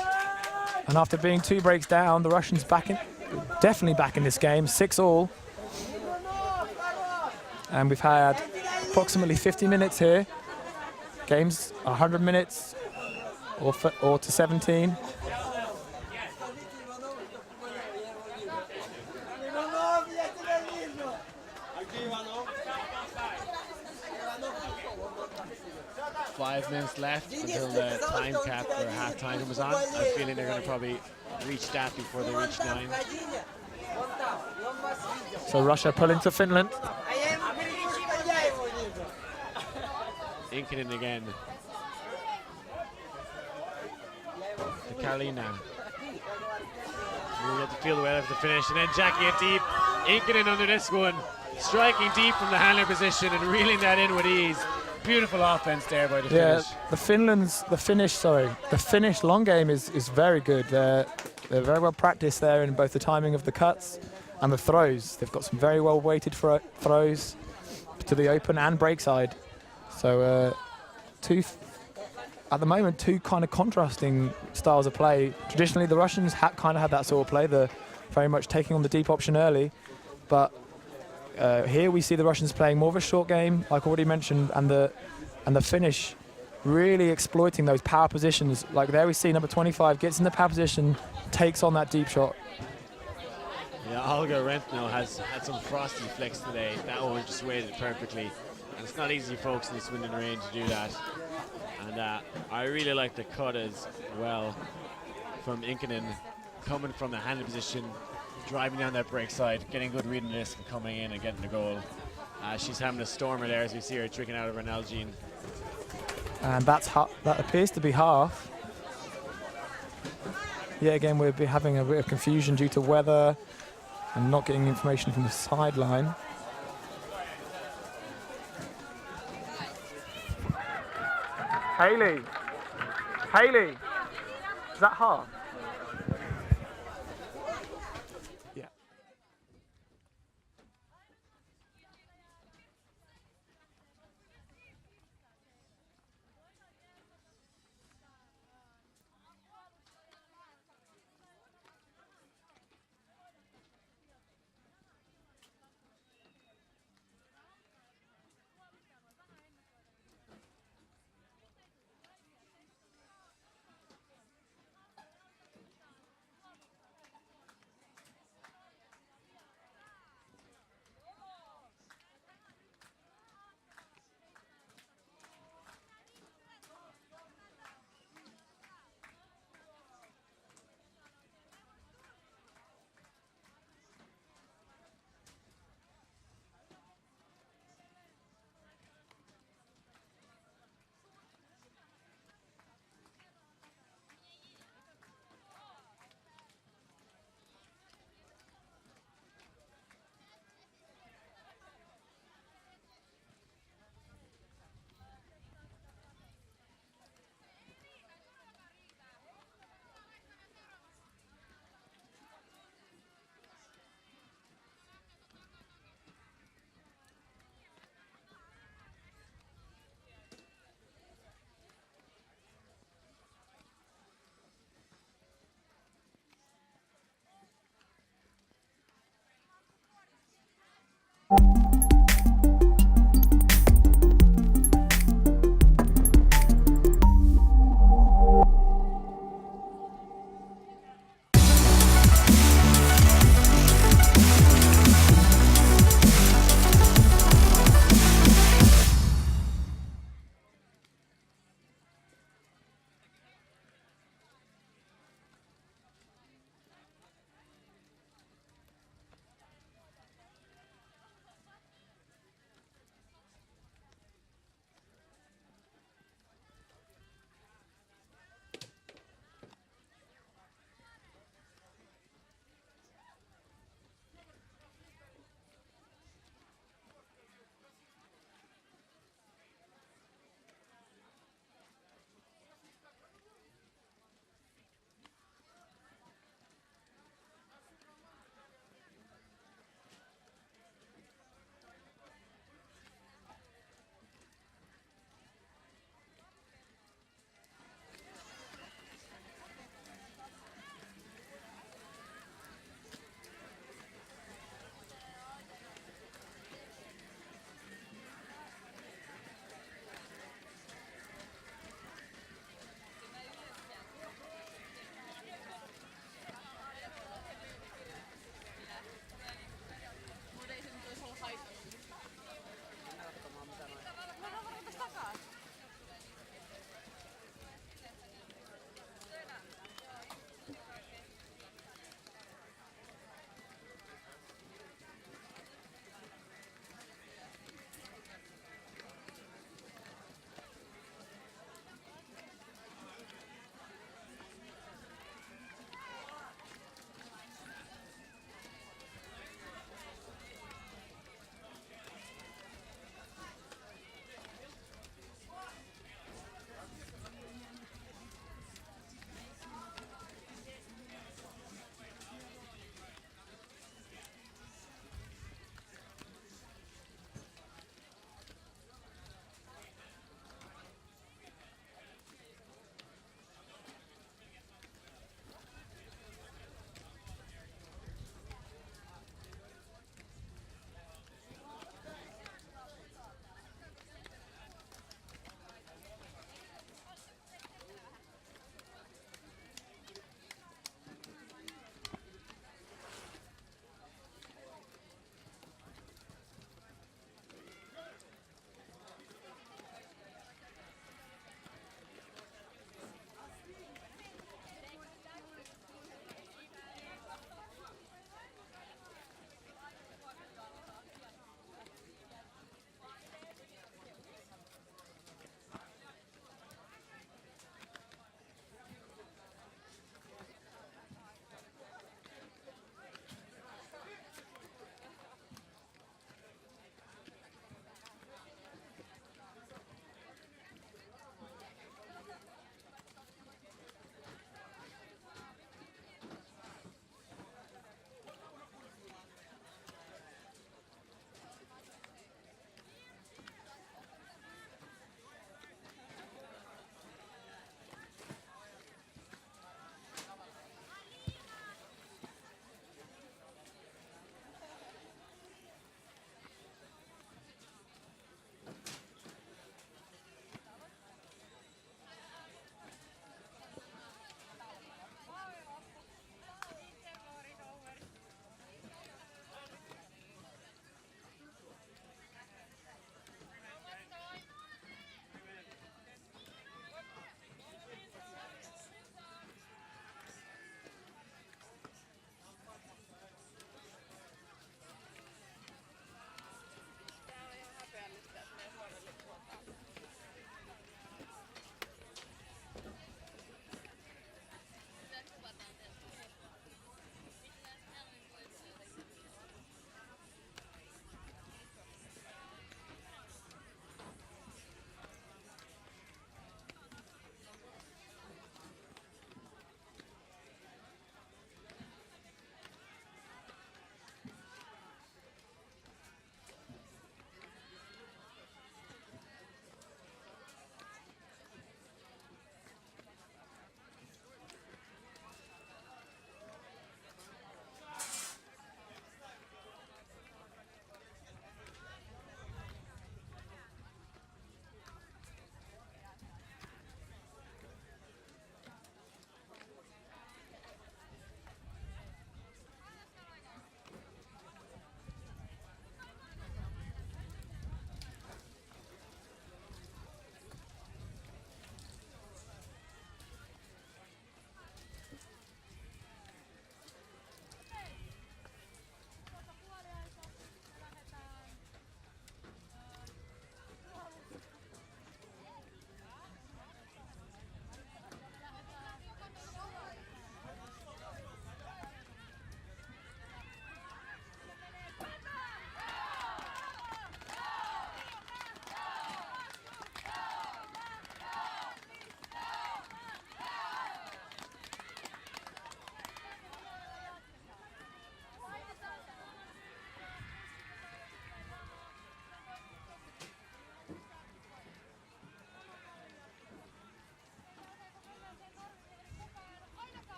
And after being 2 breaks down, the Russians definitely back in this game, 6-all. And we've had approximately 50 minutes here. Game's 100 minutes or to 17. Five minutes left until the time cap for half-time comes on. I'm feeling they're going to probably reach that before they reach 9. So Russia pull into Finland. Inkinen again. To Karolina. We'll get the field away after the finish, and then jacking it deep. Inkinen under this one, striking deep from the handler position and reeling that in with ease. Beautiful offense there by the Finnish. The Finnish long game is very good. They're very well practiced there in both the timing of the cuts and the throws. They've got some very well weighted throws to the open and break side. So at the moment, 2 kind of contrasting styles of play. Traditionally, the Russians kind of had that sort of play, the very much taking on the deep option early, but here we see the Russians playing more of a short game, like already mentioned, and the Finnish really exploiting those power positions. Like there we see number 25 gets in the power position, takes on that deep shot. Yeah, Olga Rentno has had some frosty flicks today. That one just weighted perfectly. And it's not easy, folks, in this winding range to do that. And I really like the cut as well from Inkinen, coming from the handle position, driving down that break side, getting good read on this and coming in and getting the goal. She's having a stormer there as we see her tricking out of her Nalgene. And that appears to be half. Yeah, again, we'll be having a bit of confusion due to weather and not getting information from the sideline. Haley, is that half? Yeah.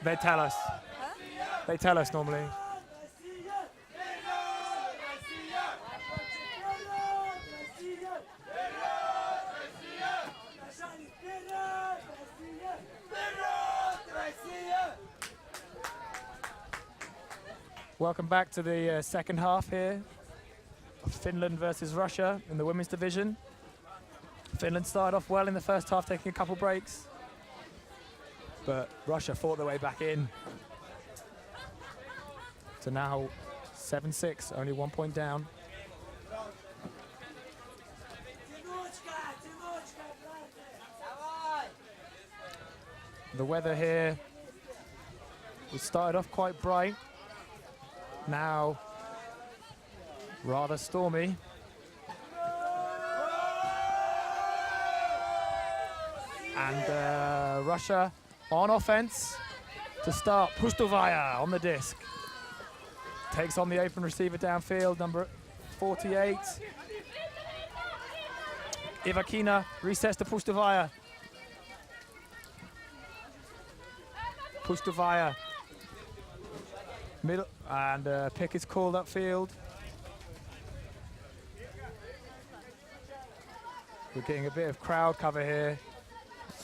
They tell us. They tell us normally. Welcome back to the second half here of Finland versus Russia in the women's division. Finland started off well in the first half, taking a couple breaks, but Russia fought their way back in. So now 7-6, only 1 point down. The weather here, we started off quite bright. Now, rather stormy. And Russia on offense to start. Pustovaya on the disc. Takes on the open receiver downfield, number 48. Ivakina resets to Pustovaya. Pustovaya. Middle, and pick is called upfield. We're getting a bit of crowd cover here.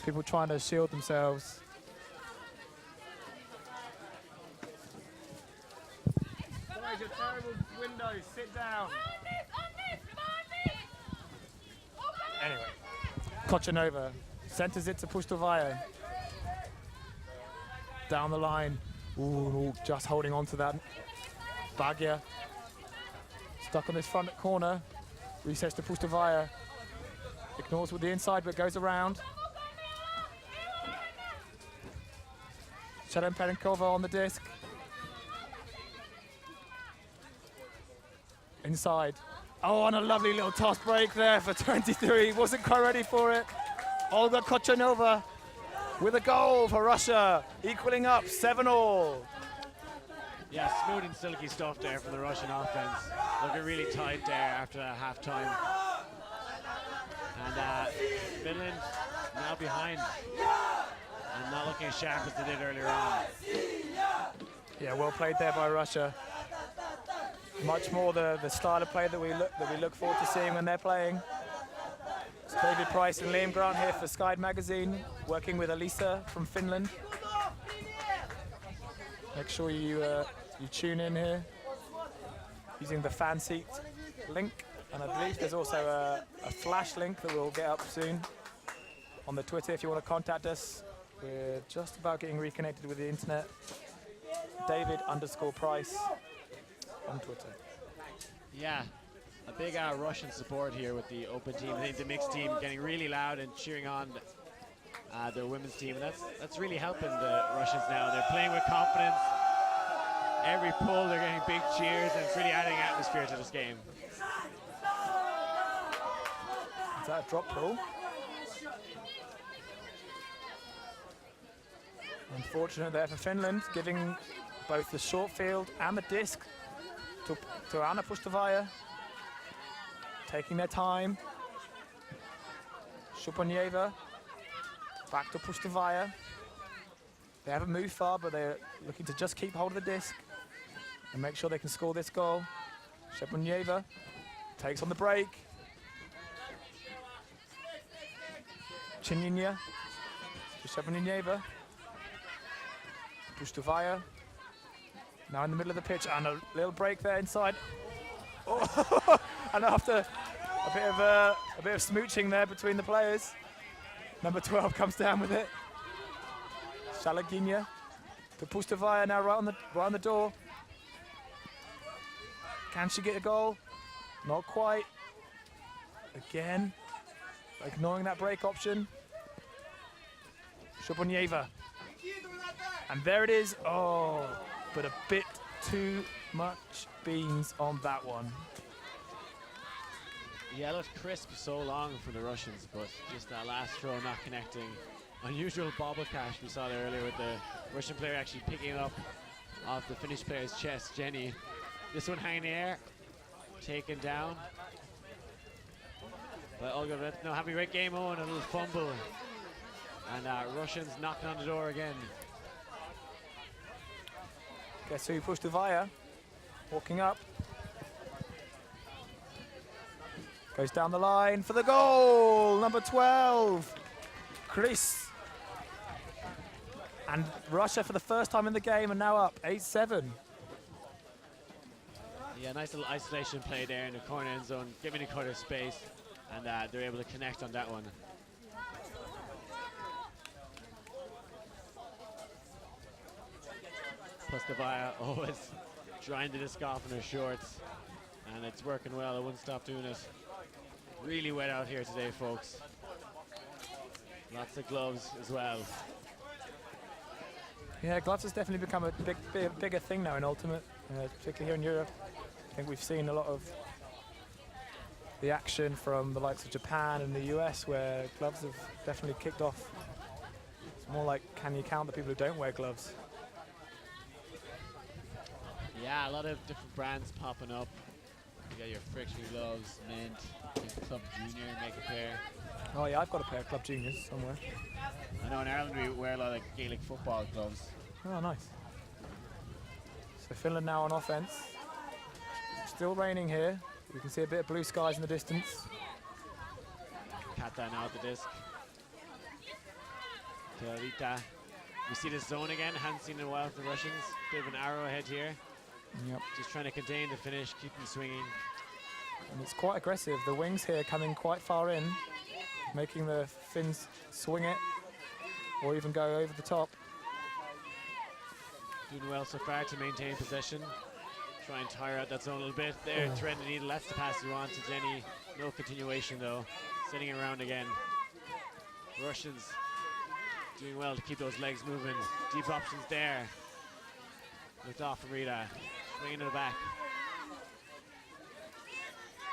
People trying to shield themselves. Boys, a terrible window. Sit down. Anyway, Kochanova centers it to Pustovaya. Down the line. Ooh, just holding on to that. Bagya stuck on this front corner. Resets to Pustovaya. Ignores with the inside, but goes around. Cherepenkova on the disc. Inside. Oh, and a lovely little toss break there for 23. Wasn't quite ready for it. Olga Kochanova with a goal for Russia, equaling up 7-all. Yeah, smooth and silky stuff there from the Russian offense. Looking really tight there after half-time. And Finland now behind and not looking as sharp as they did earlier on. Yeah, well played there by Russia. Much more the style of play that we look forward to seeing when they're playing. It's David Price and Liam Grant here for Sky Magazine, working with Elisa from Finland. Make sure you tune in here using the fan seat link, and I believe there's also a flash link that we'll get up soon on the Twitter if you want to contact us. We're just about getting reconnected with the internet. David_Price on Twitter. Yeah, a big Russian support here with the open team. I think the mixed team getting really loud and cheering on their women's team, and that's really helping the Russians now. They're playing with confidence. Every pull, they're getting big cheers, and it's really adding atmosphere to this game. Is that a drop pull? Unfortunate there for Finland, giving both the short field and the disc to Anna Pustovaya. Taking their time. Shuponieva back to Pustovaya. They haven't moved far, but they're looking to just keep hold of the disc and make sure they can score this goal. Shuponieva takes on the break. Chininya to Shuponieva. Pustovaya now in the middle of the pitch, and a little break there inside. Oh, and after a bit of smooching there between the players, number 12 comes down with it. Shalaginya to Pustovaya now right on the door. Can she get a goal? Not quite. Again, ignoring that break option. Shuponieva. And there it is. Oh, but a bit too much beans on that one. Yeah, it looked crisp so long for the Russians, but just that last throw not connecting. Unusual bobble catch we saw there earlier with the Russian player actually picking it up off the Finnish player's chest, Jenny. This one hanging in the air, taken down. But Olga Retno having a great game on, a little fumble. And Russians knocking on the door again. Guess who pushed Vaya? Walking up. Goes down the line for the goal. Number 12, Chris. And Russia for the first time in the game are now up 8-7. Yeah, nice little isolation play there in the corner end zone, giving the corner space, and they're able to connect on that one. Pustavaya always trying to disc off in her shorts, and it's working well. I wouldn't stop doing it. Really wet out here today, folks. Lots of gloves as well. Yeah, gloves has definitely become a bigger thing now in Ultimate, particularly here in Europe. I think we've seen a lot of the action from the likes of Japan and the US, where gloves have definitely kicked off. It's more like, can you count the people who don't wear gloves? Yeah, a lot of different brands popping up. You got your friction gloves, Mint, your Club Junior, make a pair. Oh yeah, I've got a pair of Club Juniors somewhere. I know in Ireland we wear a lot of Gaelic football gloves. Oh, nice. So Finland now on offense. Still raining here. You can see a bit of blue skies in the distance. Kata now at the disc. Teorita. We see this zone again. Haven't seen it in a while for the Russians. Bit of an arrow ahead here. Yep. Just trying to contain the finish, keep them swinging. And it's quite aggressive. The wings here coming quite far in, making the Finns swing it or even go over the top. Doing well so far to maintain possession. Try and tire out that zone a little bit. There, thread the needle. That's the pass you want to Jenny. No continuation though. Sending it around again. Russians doing well to keep those legs moving. Deep options there. Looked off from Rita. Swinging to the back.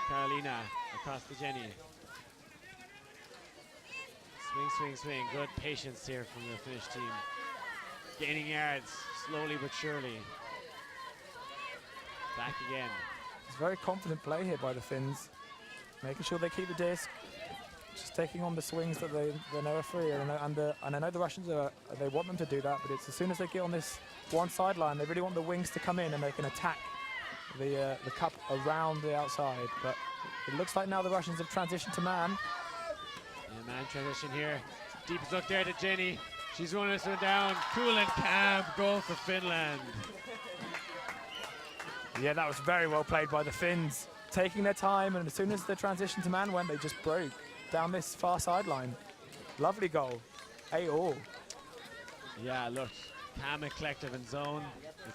Carolina across to Jenny. Swing, swing, swing. Good patience here from the Finnish team. Gaining yards, slowly but surely. Back again. It's very confident play here by the Finns. Making sure they keep the disc. Just taking on the swings that they know are free. And I know the Russians, they want them to do that, but it's as soon as they get on this one sideline, they really want the wings to come in and they can attack the cup around the outside. But it looks like now the Russians have transitioned to man. Yeah, man transition here. Deep look there to Jenny. She's running this one down. Cool and calm goal for Finland. Yeah, that was very well played by the Finns. Taking their time, and as soon as the transition to man went, they just broke down this far sideline. Lovely goal. 8-all. Yeah, look, calm and collective in zone.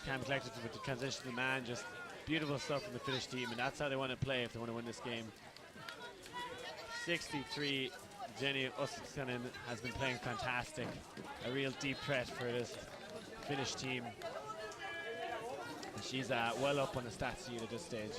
Calm and collective with the transition to man. Just beautiful stuff from the Finnish team, and that's how they want to play if they want to win this game. 63, Jenny Oskanen has been playing fantastic. A real deep threat for this Finnish team. And she's well up on the stats sheet at this stage.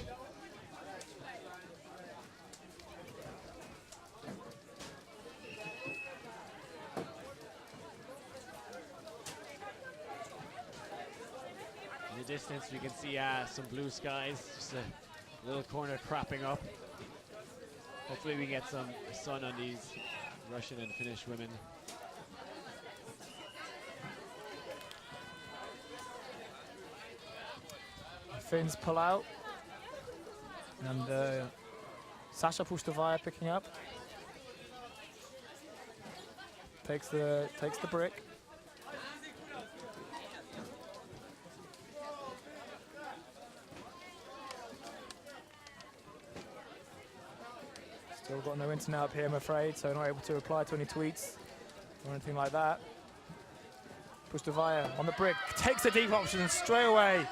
In the distance, you can see some blue skies, just a little corner cropping up. Hopefully we get some sun on these Russian and Finnish women. The Finns pull out. And Sasha Pustavaya picking up. Takes the brick. Still got no internet up here, I'm afraid, so not able to reply to any tweets or anything like that. Pustavaya on the brick, takes the deep option straight away.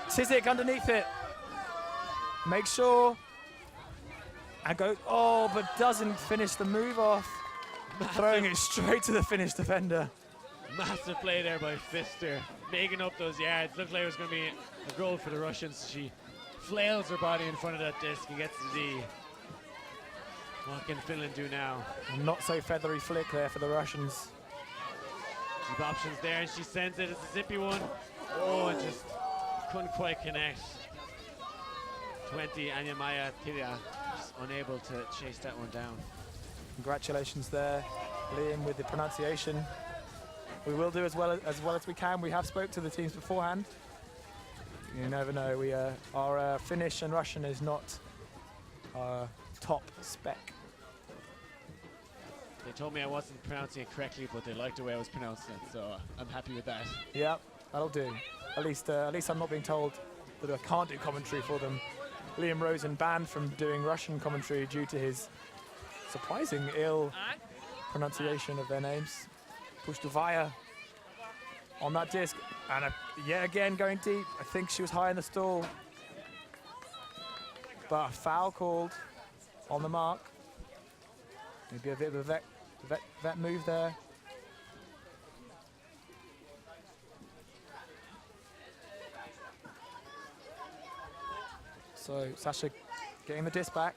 Sizik underneath it. Makes sure. And goes, oh, but doesn't finish the move off. Throwing it straight to the Finnish defender. Massive play there by Pfister, making up those yards. Looked like it was going to be a goal for the Russians. She flails her body in front of that disc and gets the D. What can Finland do now? Not so feathery flick there for the Russians. Deep options there, and she sends it. It's a zippy one. Oh, and just couldn't quite connect. 20, Anya Maya Tiria, just unable to chase that one down. Congratulations there, Liam, with the pronunciation. We will do as well as we can. We have spoke to the teams beforehand. You never know. Our Finnish and Russian is not our top spec. They told me I wasn't pronouncing it correctly, but they liked the way I was pronouncing it, so I'm happy with that. Yeah, that'll do. At least I'm not being told that I can't do commentary for them. Liam Rosen banned from doing Russian commentary due to his surprising ill pronunciation of their names. Pustovaya on that disc, and yet again going deep. I think she was high in the stall, but a foul called on the mark. Maybe a bit of a vet move there. So Sasha getting the disc back.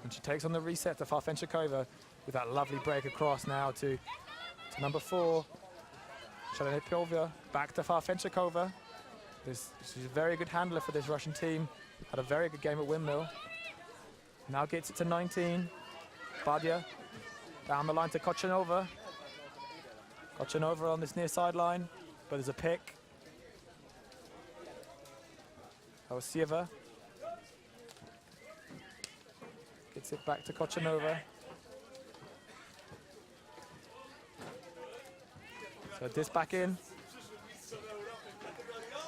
And she takes on the reset to Farfenchikova with that lovely break across now to number 4. Shalenipovia back to Farfenchikova. She's a very good handler for this Russian team. Had a very good game at windmill. Now gets it to 19. Badia down the line to Kochanova. Kochanova on this near sideline, but there's a pick. Osieva gets it back to Kochanova. So this back in.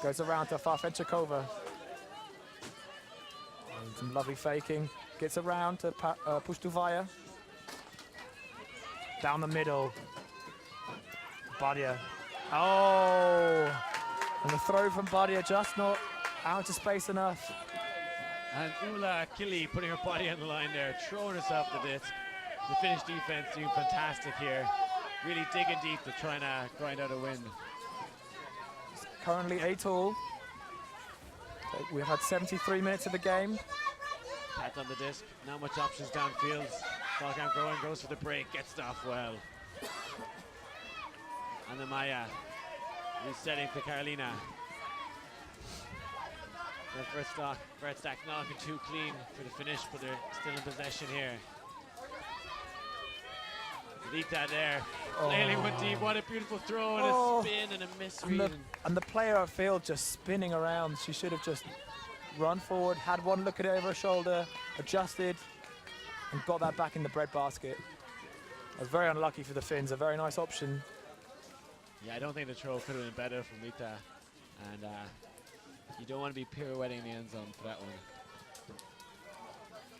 Goes around to Farfenchikova. And some lovely faking. Gets around to Pustovaya. Down the middle. Badia. Oh! And the throw from Badia just not out of space enough. And Ula Kili putting her body on the line there, throwing herself the disc. The Finnish defense doing fantastic here. Really digging deep to try and grind out a win. It's currently 8-all. We've had 73 minutes of the game. Pat on the disc, not much options downfield. Volkan Groen goes for the break, gets it off well. And then Maya resetting to Karolina. The first stock, Brett Stack not looking too clean for the finish, but they're still in possession here. Leak that there. Flailing went deep. What a beautiful throw and a spin and a misread. And the player upfield just spinning around. She should have just run forward, had one look at it over her shoulder, adjusted, and got that back in the bread basket. It was very unlucky for the Finns. A very nice option. Yeah, I don't think the throw could have been better from Lita. And you don't want to be pirouetting the end zone for that one.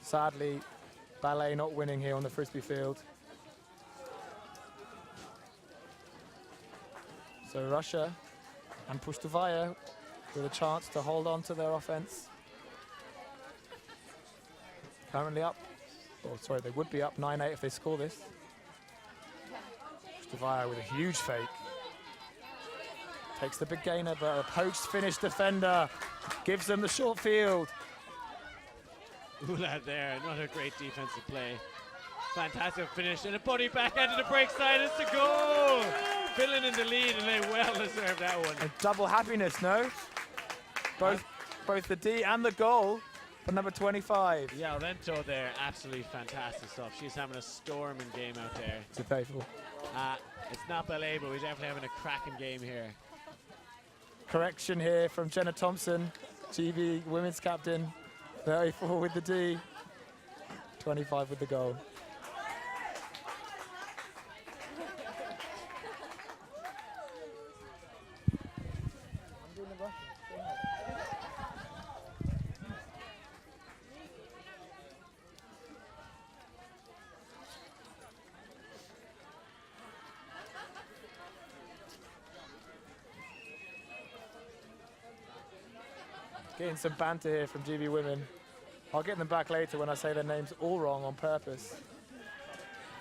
Sadly, Ballet not winning here on the Frisbee field. So Russia and Pustovaya with a chance to hold on to their offense. Currently up, sorry, they would be up 9-8 if they score this. Pustovaya with a huge fake. Takes the big gainer, but a poached Finnish defender gives them the short field. Ula there, another great defensive play. Fantastic finish, and a body back end to the break side. It's a goal! Finland in the lead, and they well deserve that one. A double happiness, no? Both the D and the goal for number 25. Yeah, Lento there, absolutely fantastic stuff. She's having a storming game out there. It's faithful. It's not ballet, but we're definitely having a cracking game here. Correction here from Jenna Thompson, GB women's captain. 34 with the D, 25 with the goal. Getting some banter here from GB women. I'll get them back later when I say their names all wrong on purpose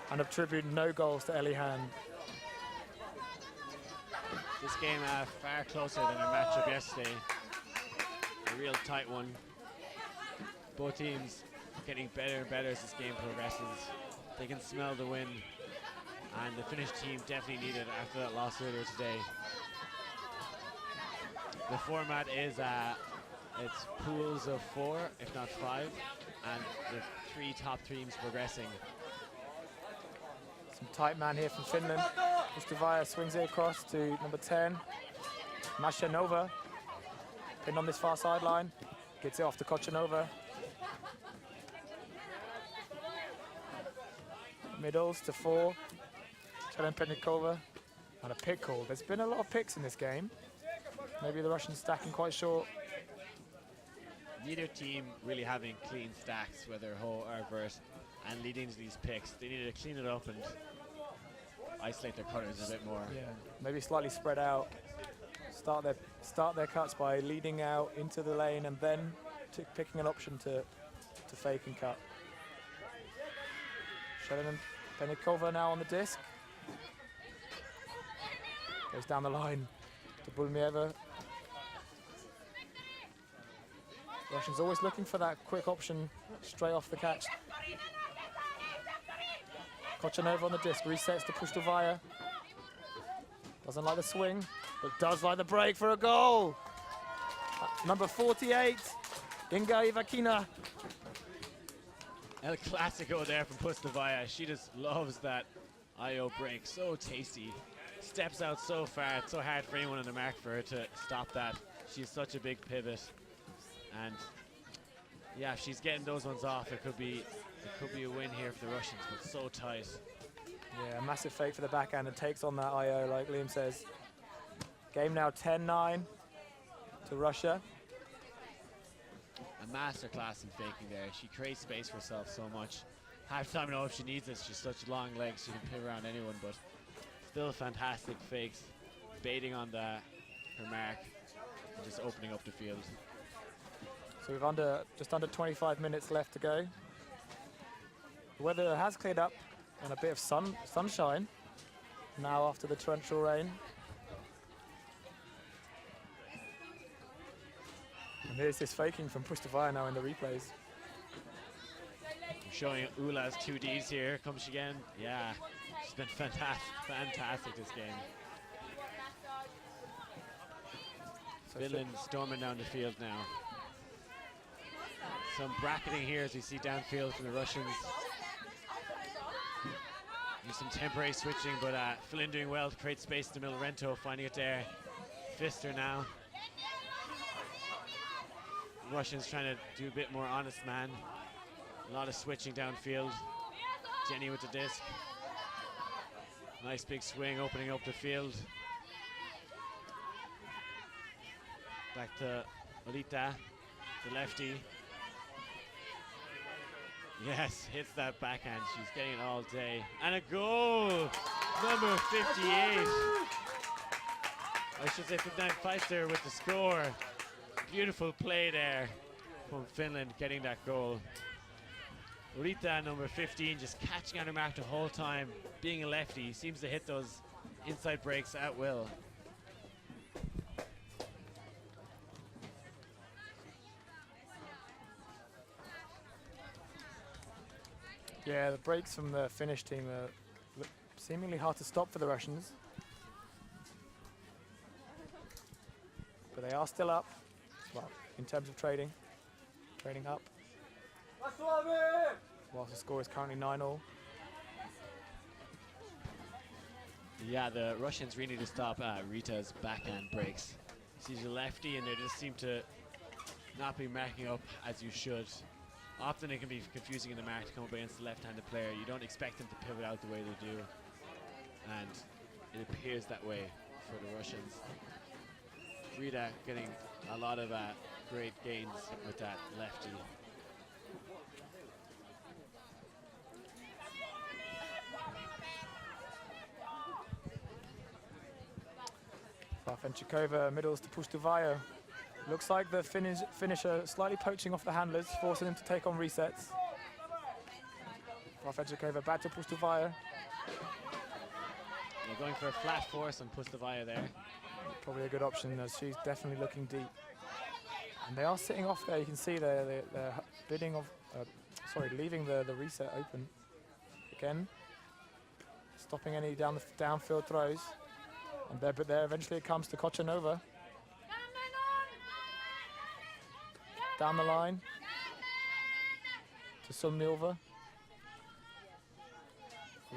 and attribute no goals to Ellie Hand. This game far closer than our matchup yesterday. A real tight one. Both teams getting better and better as this game progresses. They can smell the win, and the Finnish team definitely need it after that loss earlier today. The format is it's pools of 4, if not 5. and the 3 top teams progressing. Some tight man here from Finland. Pustavaya swings it across to number 10. Mashanova, pinned on this far sideline. Gets it off to Kochanova. Middles to 4. Chelenpenikova. And a pick call. There's been a lot of picks in this game. Maybe the Russians stacking quite short. Neither team really having clean stacks, whether Ho or Vert, and leading to these picks. They needed to clean it up and isolate their cutters a bit more. Yeah, maybe slightly spread out. Start their cuts by leading out into the lane and then picking an option to fake and cut. Chelenpenikova now on the disc. Goes down the line to Bulmieva. Russians always looking for that quick option straight off the catch. Kochanova on the disc, resets to Pustavaya. Doesn't like the swing, but does like the break for a goal. Number 48, Inga Ivakina. El Clasico there from Pustavaya. She just loves that IO break, so tasty. Steps out so far, it's so hard for anyone on the mark for her to stop that. She's such a big pivot. And yeah, if she's getting those ones off, it could be a win here for the Russians, but so tight. Yeah, a massive fake for the backhand and takes on that IO, like Liam says. Game now 10-9 to Russia. A masterclass in faking there. She creates space for herself so much. Half time, if she needs it, she's such long legs, she can pivot around anyone, but still fantastic fakes. Baiting on her mark and just opening up the field. So we've just under 25 minutes left to go. The weather has cleared up and a bit of sunshine now after the torrential rain. And here's this faking from Pustavaya now in the replays. Showing Ula's 2Ds here. Comes she again. Yeah, she's been fantastic this game. So Finland storming down the field now. Some bracketing here as we see downfield from the Russians. There's some temporary switching, but Finland doing well to create space in the middle. Rento finding it there. Pfister now. Russians trying to do a bit more honest man. A lot of switching downfield. Jenny with the disc. Nice big swing opening up the field. Back to Olita, the lefty. Yes, hits that backhand. She's getting it all day. And a goal! Number 58. I should say 59 Pfister with the score. Beautiful play there from Finland getting that goal. Rita, number 15, just catching on her mark the whole time. Being a lefty, seems to hit those inside breaks at will. Yeah, the breaks from the Finnish team are seemingly hard to stop for the Russians. But they are still up, well, in terms of trading up. Whilst the score is currently 9-all. Yeah, the Russians really need to stop Rita's backhand breaks. She's a lefty and they just seem to not be marking up as you should. Often it can be confusing in the mark to come up against the left-handed player. You don't expect them to pivot out the way they do. And it appears that way for the Russians. Rita getting a lot of great gains with that lefty. Farfenchikova middles to Pustavaya. Looks like the finisher slightly poaching off the handlers, forcing them to take on resets. Farfenchikova back to Pustavaya. They're going for a flat force on Pustavaya there. Probably a good option as she's definitely looking deep. And they are sitting off there. You can see they're bidding of, leaving the reset open again, stopping any downfield throws. And there eventually it comes to Kochanova. Down the line. to Sumnilva.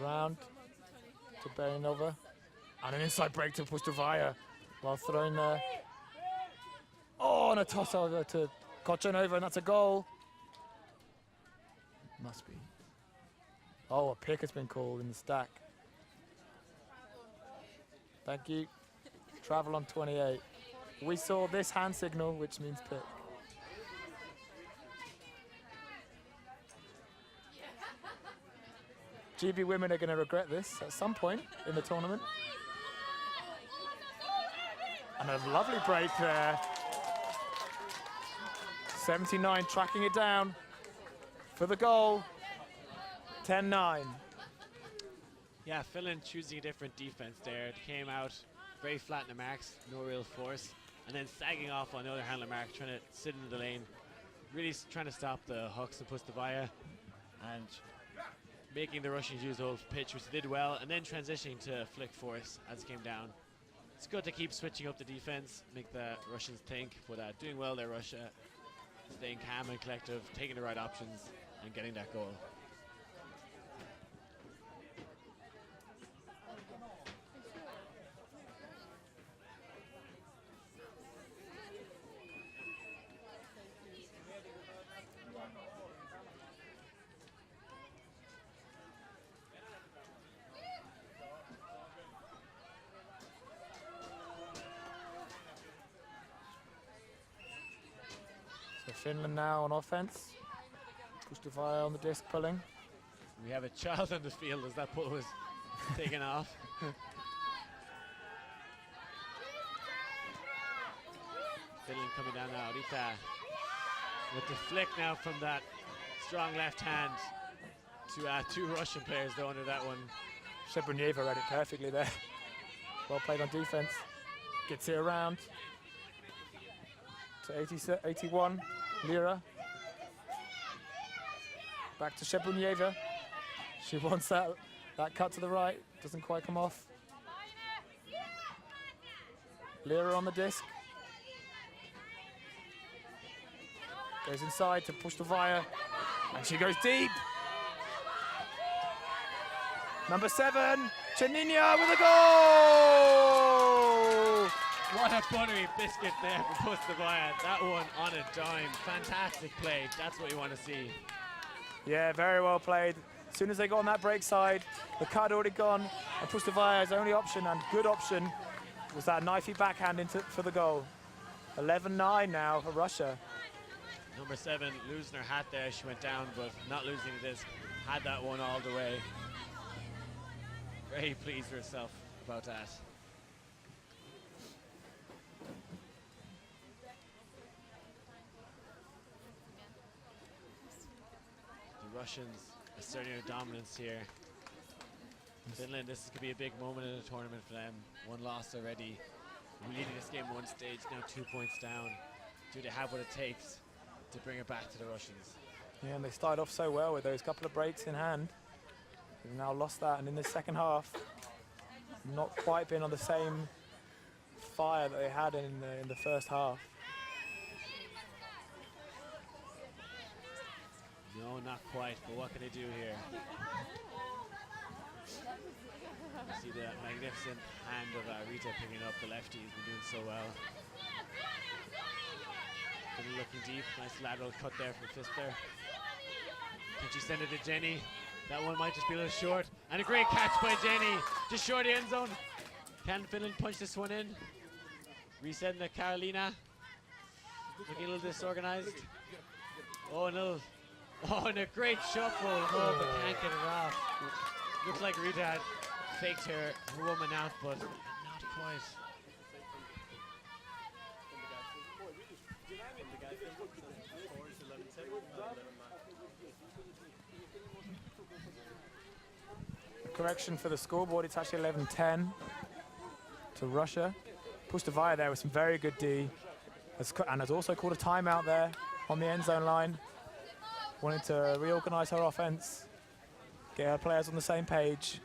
Round to Barinova. And an inside break to Pustovaya while throwing there. Oh, and a toss over to Kochanova, and that's a goal. Must be. Oh, a pick has been called in the stack. Thank you. Travel on 28. We saw this hand signal, which means pick. GB women are going to regret this at some point in the tournament. And a lovely break there. 79 tracking it down for the goal. 10-9. Yeah, Finland choosing a different defense there. It came out very flat in the marks, no real force. And then sagging off on the other handler mark, trying to sit in the lane. Really trying to stop the hooks and Pustovaya. And making the Russians use the whole pitch, which they did well, and then transitioning to flick force as it came down. It's good to keep switching up the defense, make the Russians think, but doing well there, Russia. Staying calm and collective, taking the right options, and getting that goal. So Finland now on offense. Pustovaya on the disc pulling. We have a child on the field as that pull was taken off. Finland coming down now, Rita with the flick now from that strong left hand to two Russian players though under that one. Shebrunieva read it perfectly there. Well played on defense. Gets it around to 81, Lira. Back to Shebrunieva. She wants that cut to the right. Doesn't quite come off. Lira on the disc. Goes inside to Pustovaya. And she goes deep. Number 7, Cheninia with a goal! What a buttery biscuit there for Pustovaya. That one on a dime. Fantastic play. That's what you want to see. Yeah, very well played. As soon as they got on that break side, the cut had already gone, and Pustovaya's only option, and good option, was that knifey backhand for the goal. 11-9 now for Russia. Number 7 losing her hat there. She went down, but not losing the disc. Had that one all the way. Very pleased with herself about that. The Russians asserting their dominance here. Finland, this could be a big moment in the tournament for them. One loss already. Leading this game one stage, now 2 points down. Do they have what it takes to bring it back to the Russians? Yeah, and they started off so well with those couple of breaks in hand. They've now lost that, and in the second half, not quite been on the same fire that they had in the first half. No, not quite, but what can they do here? You see the magnificent hand of Rita picking up the lefty. He's been doing so well. Been looking deep, nice lateral cut there from Fister. Can she send it to Jenny? That one might just be a little short. And a great catch by Jenny, just short the end zone. Can Finland punch this one in? Resetting to Karolina. Looking a little disorganized. Oh, no. Oh, and a great shuffle. Oh, but can't get it off. Looks like Rita had faked her woman out, but not quite. Correction for the scoreboard, it's actually 11-10 to Russia. Pustovaya there with some very good D, and has also called a timeout there on the end zone line. Wanted to reorganize her offense, get her players on the same page.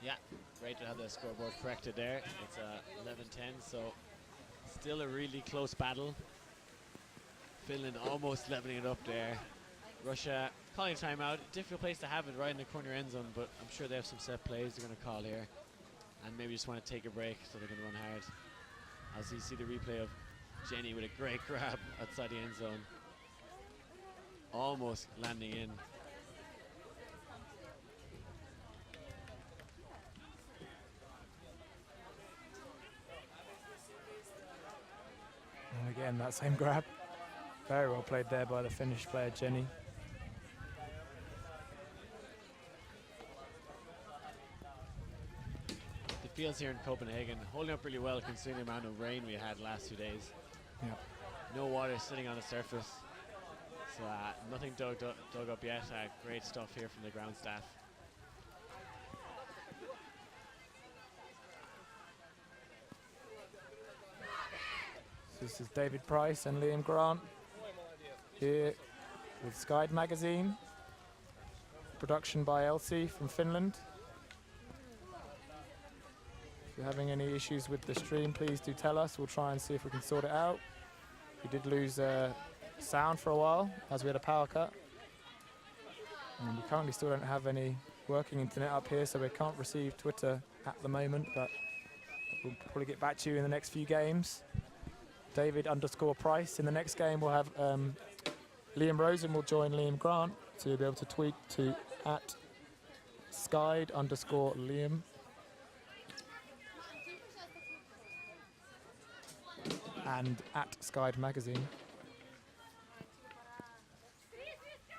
Yeah, great to have the scoreboard corrected there. It's 11-10, so still a really close battle. Finland almost leveling it up there. Russia calling timeout. Difficult place to have it, right in the corner end zone, but I'm sure they have some set plays they're going to call here. And maybe just want to take a break so they're going to run hard. As you see the replay of Jenny with a great grab outside the end zone. Almost landing in. And again, that same grab. Very well played there by the Finnish player, Jenny. The fields here in Copenhagen holding up really well considering the amount of rain we had last 2 days. Yeah. No water sitting on the surface. So nothing dug up yet. Great stuff here from the ground staff. This is David Price and Liam Grant here with Sky Magazine. Production by Elsie from Finland. If you're having any issues with the stream, please do tell us. We'll try and see if we can sort it out. We did lose sound for a while as we had a power cut. And we currently still don't have any working internet up here, so we can't receive Twitter at the moment, but we'll probably get back to you in the next few games. David_Price. In the next game, we'll have Liam Rosen will join Liam Grant, so you'll be able to tweet to @Skied_Liam. And @Skied Magazine.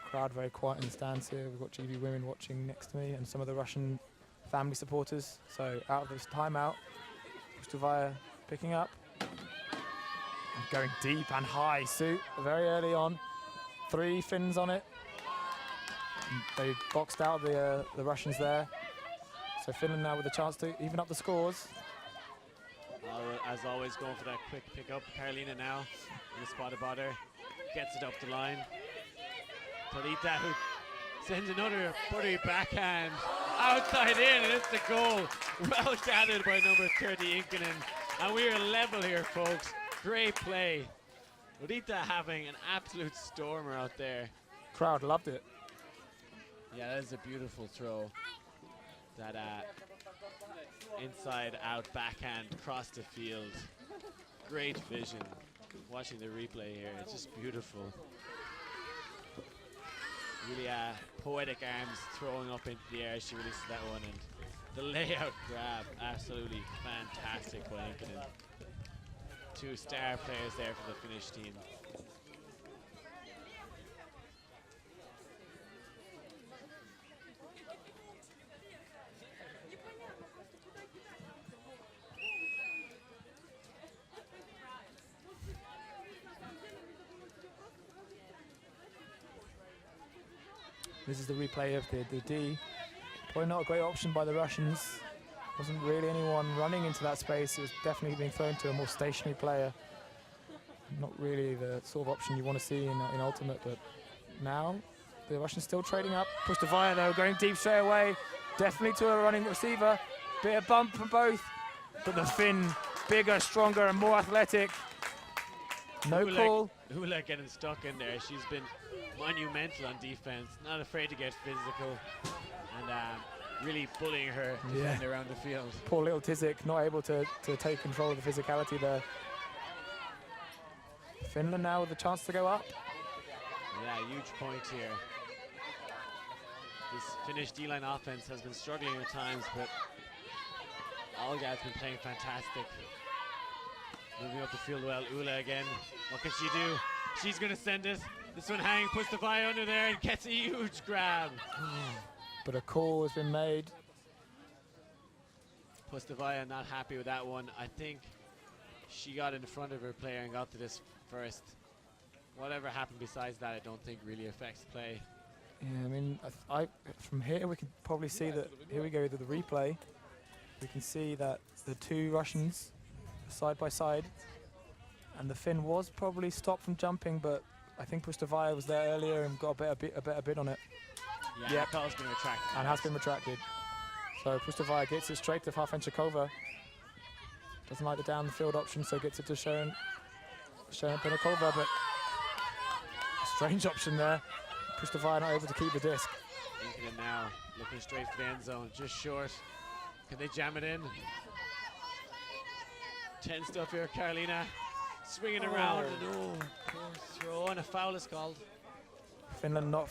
Crowd very quiet in the stands here. We've got GB women watching next to me and some of the Russian family supporters. So out of this timeout, Pustovaya picking up. And going deep and high, Sue, very early on. 3 Finns on it. And they boxed out the Russians there. So Finland now with a chance to even up the scores. As always, going for that quick pickup. Carolina now in the spot about her. Gets it up the line. Polita who sends another buttery backhand outside in, and it's the goal. Well gathered by number 30 Inkinen. And we are level here, folks. Great play. Polita having an absolute stormer out there. Crowd loved it. Yeah, that is a beautiful throw. That inside out backhand across the field. Great vision. Watching the replay here, it's just beautiful. Really poetic arms throwing up into the air. She releases that one, and the layout grab, absolutely fantastic by Inkinen. 2 star players there for the Finnish team. This is the replay of the D. Probably not a great option by the Russians. Wasn't really anyone running into that space. It was definitely being thrown to a more stationary player. Not really the sort of option you want to see in Ultimate, but now the Russians still trading up. Pustovaya though, going deep straight away. Definitely to a running receiver. Bit of bump from both, but the Finn, bigger, stronger, and more athletic. No call. Hula getting stuck in there. She's been monumental on defense, not afraid to get physical, and really bullying her defender around the field. Poor little Tizik, not able to take control of the physicality there. Finland now with a chance to go up. Yeah, huge point here. This Finnish D-line offense has been struggling at times, but Olga has been playing fantastic. Moving up the field well. Ula again. What can she do? She's going to send it. This one hanging, puts the fire under there and gets a huge grab. But a call has been made. Pustovaya not happy with that one. I think she got in front of her player and got to this first. Whatever happened besides that, I don't think really affects play. Yeah, I mean, from here we can probably see that. Here we go to the replay. We can see that the 2 Russians side by side, and the Finn was probably stopped from jumping, but I think Pustovaya was there earlier and got a better bit on it. Yeah, the call's been retracted. And has been retracted. So Pustovaya gets it straight to Farfenchikova. Doesn't like the down the field option, so gets it to Sharon Penakova, but Strange option there. Pustovaja not able to keep the disc. Inkinen now looking straight for the end zone, just short. Can they jam it in? Tense stuff here, Carolina. Swinging around, and poor throw, and a foul is called. Finland not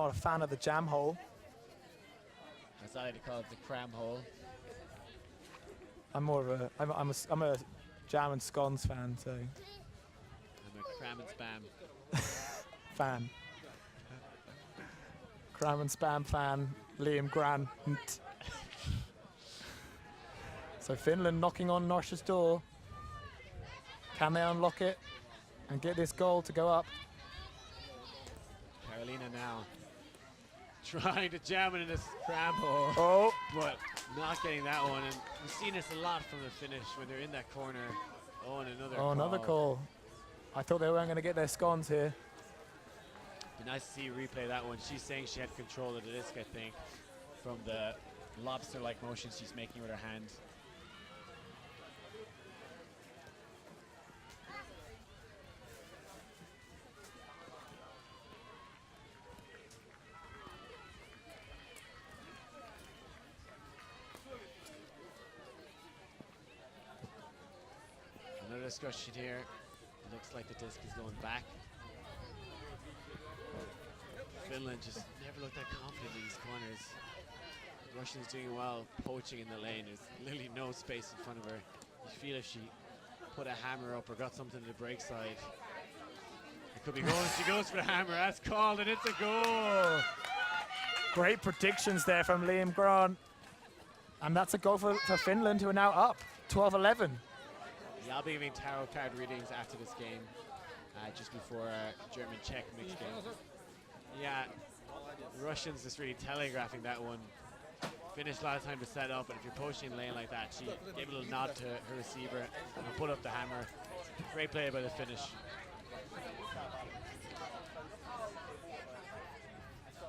a fan of the jam hole. As I like to call it, the cram hole. I'm more of a I'm a jam and scones fan, so I'm a cram and spam. fan. Cram and spam fan, Liam Grant. So Finland knocking on Norse's door. Can they unlock it and get this goal to go up? Carolina now trying to jam it in this cram hole. Oh, But not getting that one, and we've seen this a lot from the finish when they're in that corner. Oh, and another call. another call. I thought they weren't going to get their scones here. Be nice to see you replay that one. She's saying she had control of the disc, I think, from the lobster-like motions she's making with her hand. Another discussion here. Looks like the disc is going back. Finland just never looked that confident in these corners. Russians doing well, poaching in the lane. There's literally no space in front of her. You feel if she put a hammer up or got something to the break side, it could be going. She goes for the hammer. That's called, and it's a goal. Great predictions there from Liam Grant. And that's a goal for Finland, who are now up 12-11. Yeah, I'll be giving tarot card readings after this game, just before German-Czech mixed game. Yeah, the Russians just really telegraphing that one. Finished a lot of time to set up, and if you're poaching in lane like that, she gave a little nod to her receiver and put up the hammer. Great play by the finish.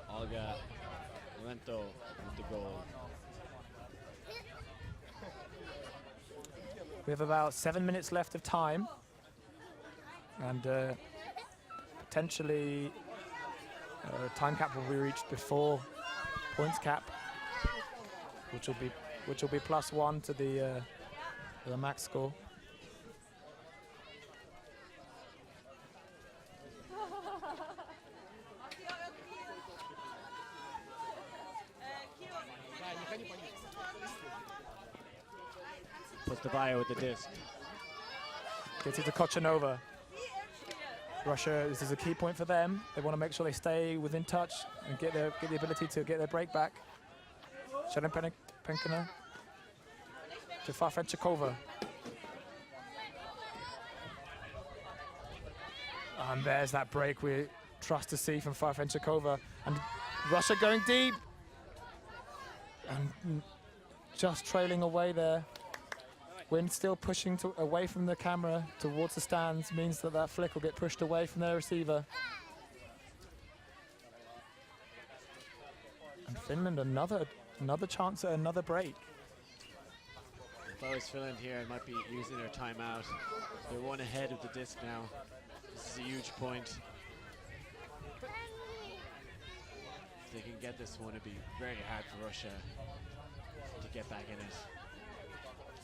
Olga Lento with the goal. We have about 7 minutes left of time, and potentially time cap will be reached before points cap, which will be +1 to the max score. Pustovaja with the disc. Gets it to Kochanova. Russia, this is a key point for them. They want to make sure they stay within touch and get the ability to get their break back. Penkina to Farfenchikova. And there's that break we trust to see from Farfenchikova. And Russia going deep. And just trailing away there. Wind still pushing away from the camera towards the stands means that flick will get pushed away from their receiver. And Finland another chance at another break. If I was Finland here, I might be using their timeout. They're one ahead of the disc now. This is a huge point. If they can get this one, it'd be very hard for Russia to get back in it.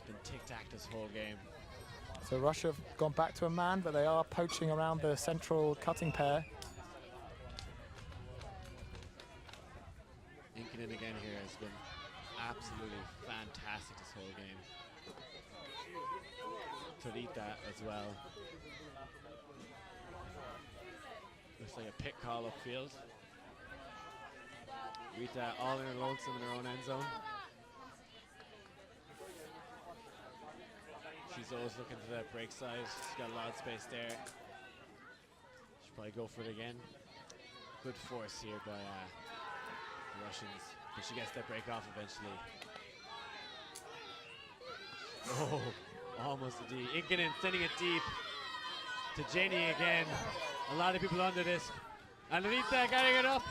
Been tic-tac this whole game. So Russia have gone back to a man, but they are poaching around the central cutting pair. Inkinen again here has been absolutely fantastic this whole game. Torita as well. Looks like a pick call upfield. Rita all in her lonesome in her own end zone. She's always looking for that break side. She's got a lot of space there. She'll probably go for it again. Good force here by the Russians. But she gets that break off eventually. Oh, almost a D. Inkinen sending it deep to Jenny again. A lot of people under this. And Rita getting it up.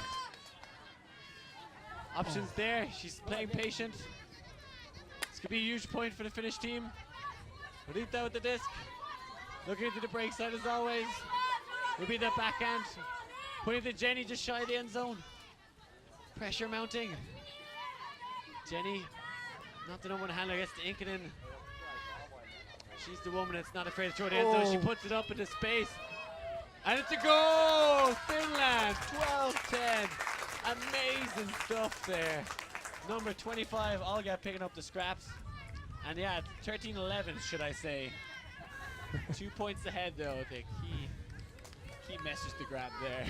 Options there. She's playing patient. This could be a huge point for the Finnish team. Rita with the disc. Looking into the break side as always. Will be the backhand. Putting to Jenny just shy of the end zone. Pressure mounting. Jenny, not the number one handler, gets to Inkinen. She's the woman that's not afraid to throw the end zone. She puts it up into space. And it's a goal! Finland, 12-10. Amazing stuff there. Number 25, Olga picking up the scraps. And yeah, 13-11, should I say. 2 points ahead, though. The key message to grab there.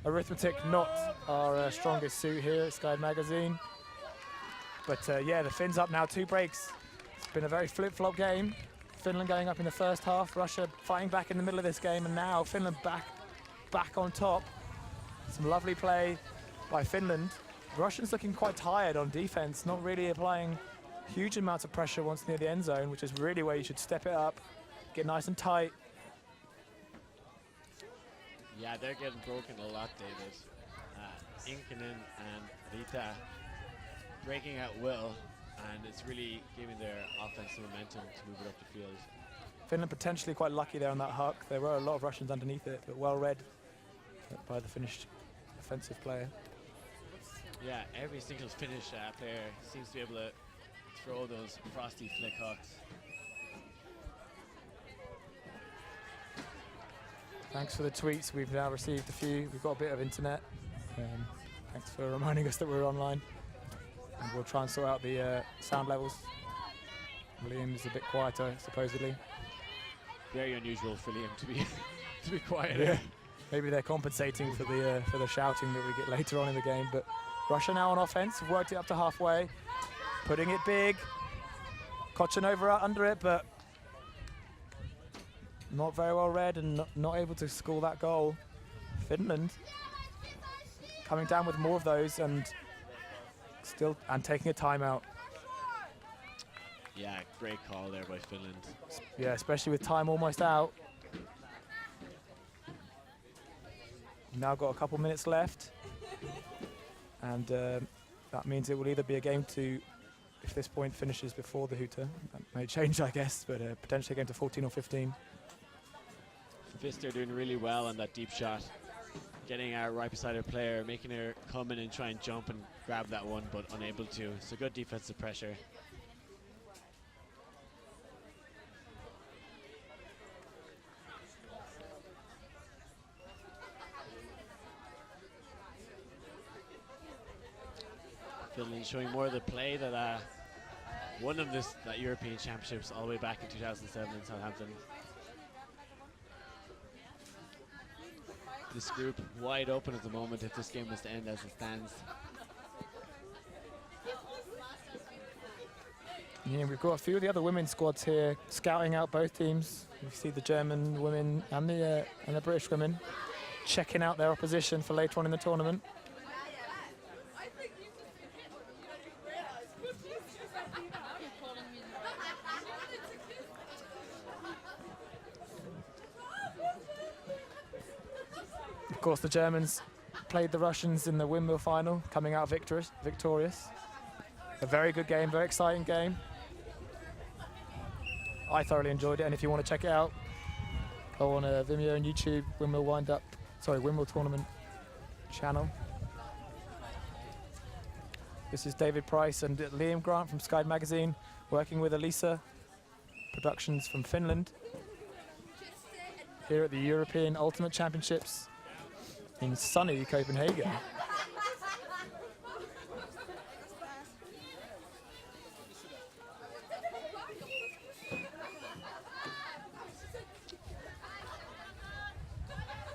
Arithmetic not our strongest suit here at Sky Magazine. But yeah, the Finns up now, 2 breaks. It's been a very flip-flop game. Finland going up in the first half, Russia fighting back in the middle of this game, and now Finland back on top. Some lovely play by Finland. Russians looking quite tired on defense, not really applying huge amounts of pressure once near the end zone, which is really where you should step it up, get nice and tight. Yeah, they're getting broken a lot, David. Inkinen and Rita breaking at will, and it's really giving their offensive momentum to move it up the field. Finland potentially quite lucky there on that huck. There were a lot of Russians underneath it, but well read by the Finnish offensive player. Yeah, every single Finnish player seems to be able to throw those frosty flick hucks. Thanks for the tweets. We've now received a few. We've got a bit of internet. Thanks for reminding us that we're online. And we'll try and sort out the sound levels. Liam is a bit quieter, supposedly. Very unusual for Liam to be quiet. Yeah. Maybe they're compensating for the shouting that we get later on in the game. But Russia now on offense, worked it up to halfway, putting it big. Kochanova under it, but not very well read and not able to score that goal. Finland coming down with more of those and taking a timeout. Yeah, great call there by Finland. Yeah, especially with time almost out. Now got a couple minutes left, and that means it will either be a game to, if this point finishes before the hooter, that may change, I guess, but potentially a game to 14 or 15. Pfister doing really well on that deep shot, getting right beside her player, making her come in and try and jump and grab that one, but unable to. So good defensive pressure. Finland showing more of the play that won them that European Championships all the way back in 2007 in Southampton. This group wide open at the moment if this game was to end as it stands. Yeah, we've got a few of the other women's squads here scouting out both teams. You see the German women and the British women checking out their opposition for later on in the tournament. Of course, the Germans played the Russians in the windmill final, coming out victorious. A very good game, very exciting game. I thoroughly enjoyed it, and if you want to check it out, go on Vimeo and YouTube, windmill tournament channel. This is David Price and Liam Grant from Sky Magazine, working with Elisa Productions from Finland, here at the European Ultimate Championships in sunny Copenhagen.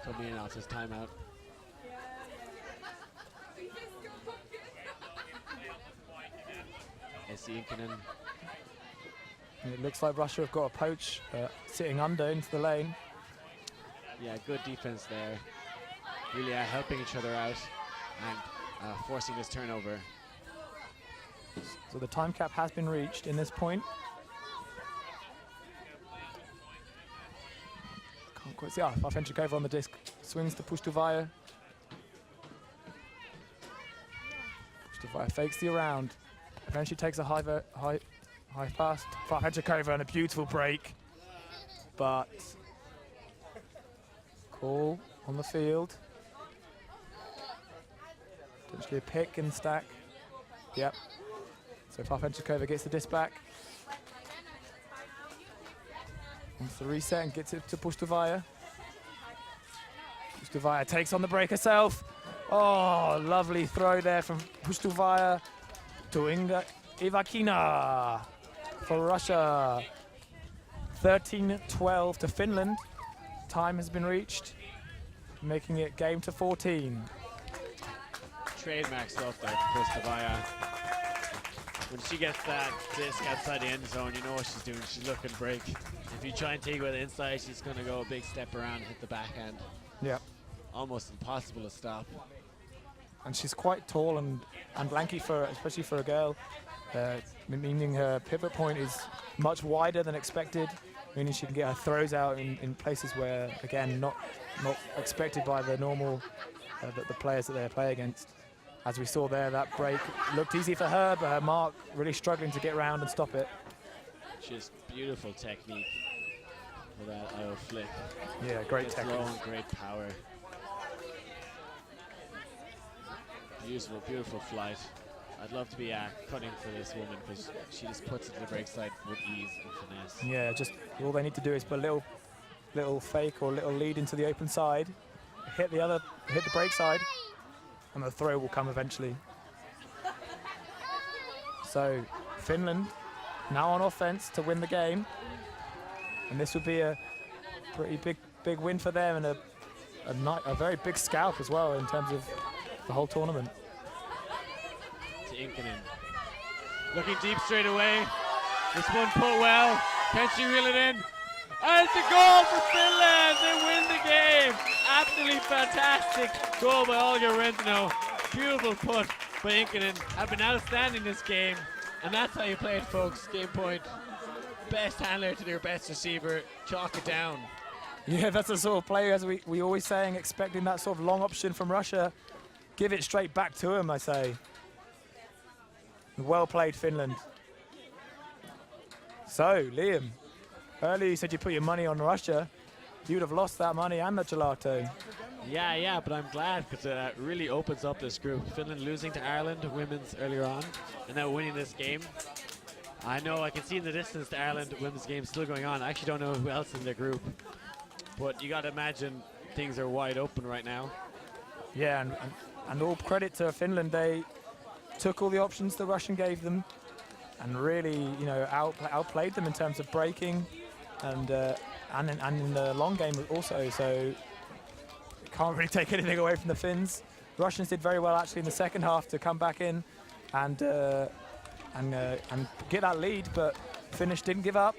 Coming in out his timeout. I see Inkinen. It looks like Russia have got a poach sitting under into the lane. Yeah, good defense there. Really helping each other out and forcing this turnover. So the time cap has been reached in this point. Can't quite see. Farfenchikova on the disc. Swings to Pustovaya. Pustovaya fakes the around. Eventually takes a high pass. Farfenchikova and a beautiful break. But call on the field. Potentially a pick and stack. Yep. So Parfenchikova gets the disc back. Wants to reset and gets it to Pustovaya. Pustovaya takes on the break herself. Oh, lovely throw there from Pustovaya to Inga Ivakina for Russia. 13-12 to Finland. Time has been reached, making it game to 14. Trademark stuff there for Pustovaya. When she gets that disc outside the end zone, you know what she's doing. She's looking to break. If you try and take it with the inside, she's going to go a big step around and hit the backhand. Yeah. Almost impossible to stop. And she's quite tall and lanky, especially for a girl, meaning her pivot point is much wider than expected, meaning she can get her throws out in places where, again, not expected by the normal the players that they play against. As we saw there, that break looked easy for her, but her mark really struggling to get around and stop it. Just beautiful technique for that IO flick. Yeah, great technique. Slow and great power. Beautiful, beautiful flight. I'd love to be cutting for this woman because she just puts it to the break side with ease and finesse. Yeah, just all they need to do is put a little fake or little lead into the open side, hit the break side, and the throw will come eventually. So Finland now on offense to win the game, and this would be a pretty big win for them and a very big scalp as well in terms of the whole tournament. To Inkinen. Looking deep straight away. This one put well. Can she reel it in? And it's a goal for Finland! They win the game! Absolutely fantastic goal by Olga Rentino. Beautiful put by Inkinen. Have been outstanding this game. And that's how you play it, folks. Game point. Best handler to their best receiver. Chalk it down. Yeah, that's the sort of player, as we always saying, expecting that sort of long option from Russia. Give it straight back to him, I say. Well played, Finland. So, Liam, earlier you said you put your money on Russia. You'd have lost that money and the gelato. Yeah, but I'm glad because it really opens up this group. Finland losing to Ireland, women's earlier on, and now winning this game. I know I can see in the distance the Ireland women's game still going on. I actually don't know who else in the group, but you got to imagine things are wide open right now. Yeah, and all credit to Finland. They took all the options the Russian gave them and really, outplayed them in terms of breaking and in the long game also. So can't really take anything away from the Finns. Russians did very well actually in the second half to come back in and get that lead, but Finnish didn't give up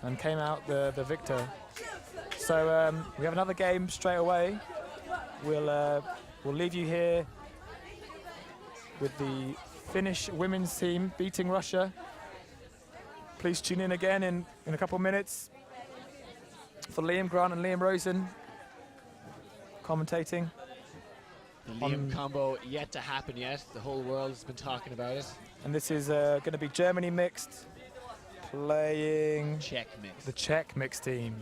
and came out the victor. So we have another game straight away. We'll leave you here with the Finnish women's team beating Russia. Please tune in again in a couple of minutes for Liam Grant and Liam Rosen commentating. The Liam combo yet to happen yet. The whole world has been talking about it. And this is going to be Germany mixed playing Czech mix. The Czech mixed team.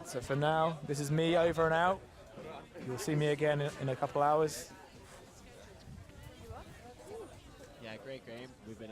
So for now, this is me over and out. You'll see me again in a couple hours. Yeah, great game. We've been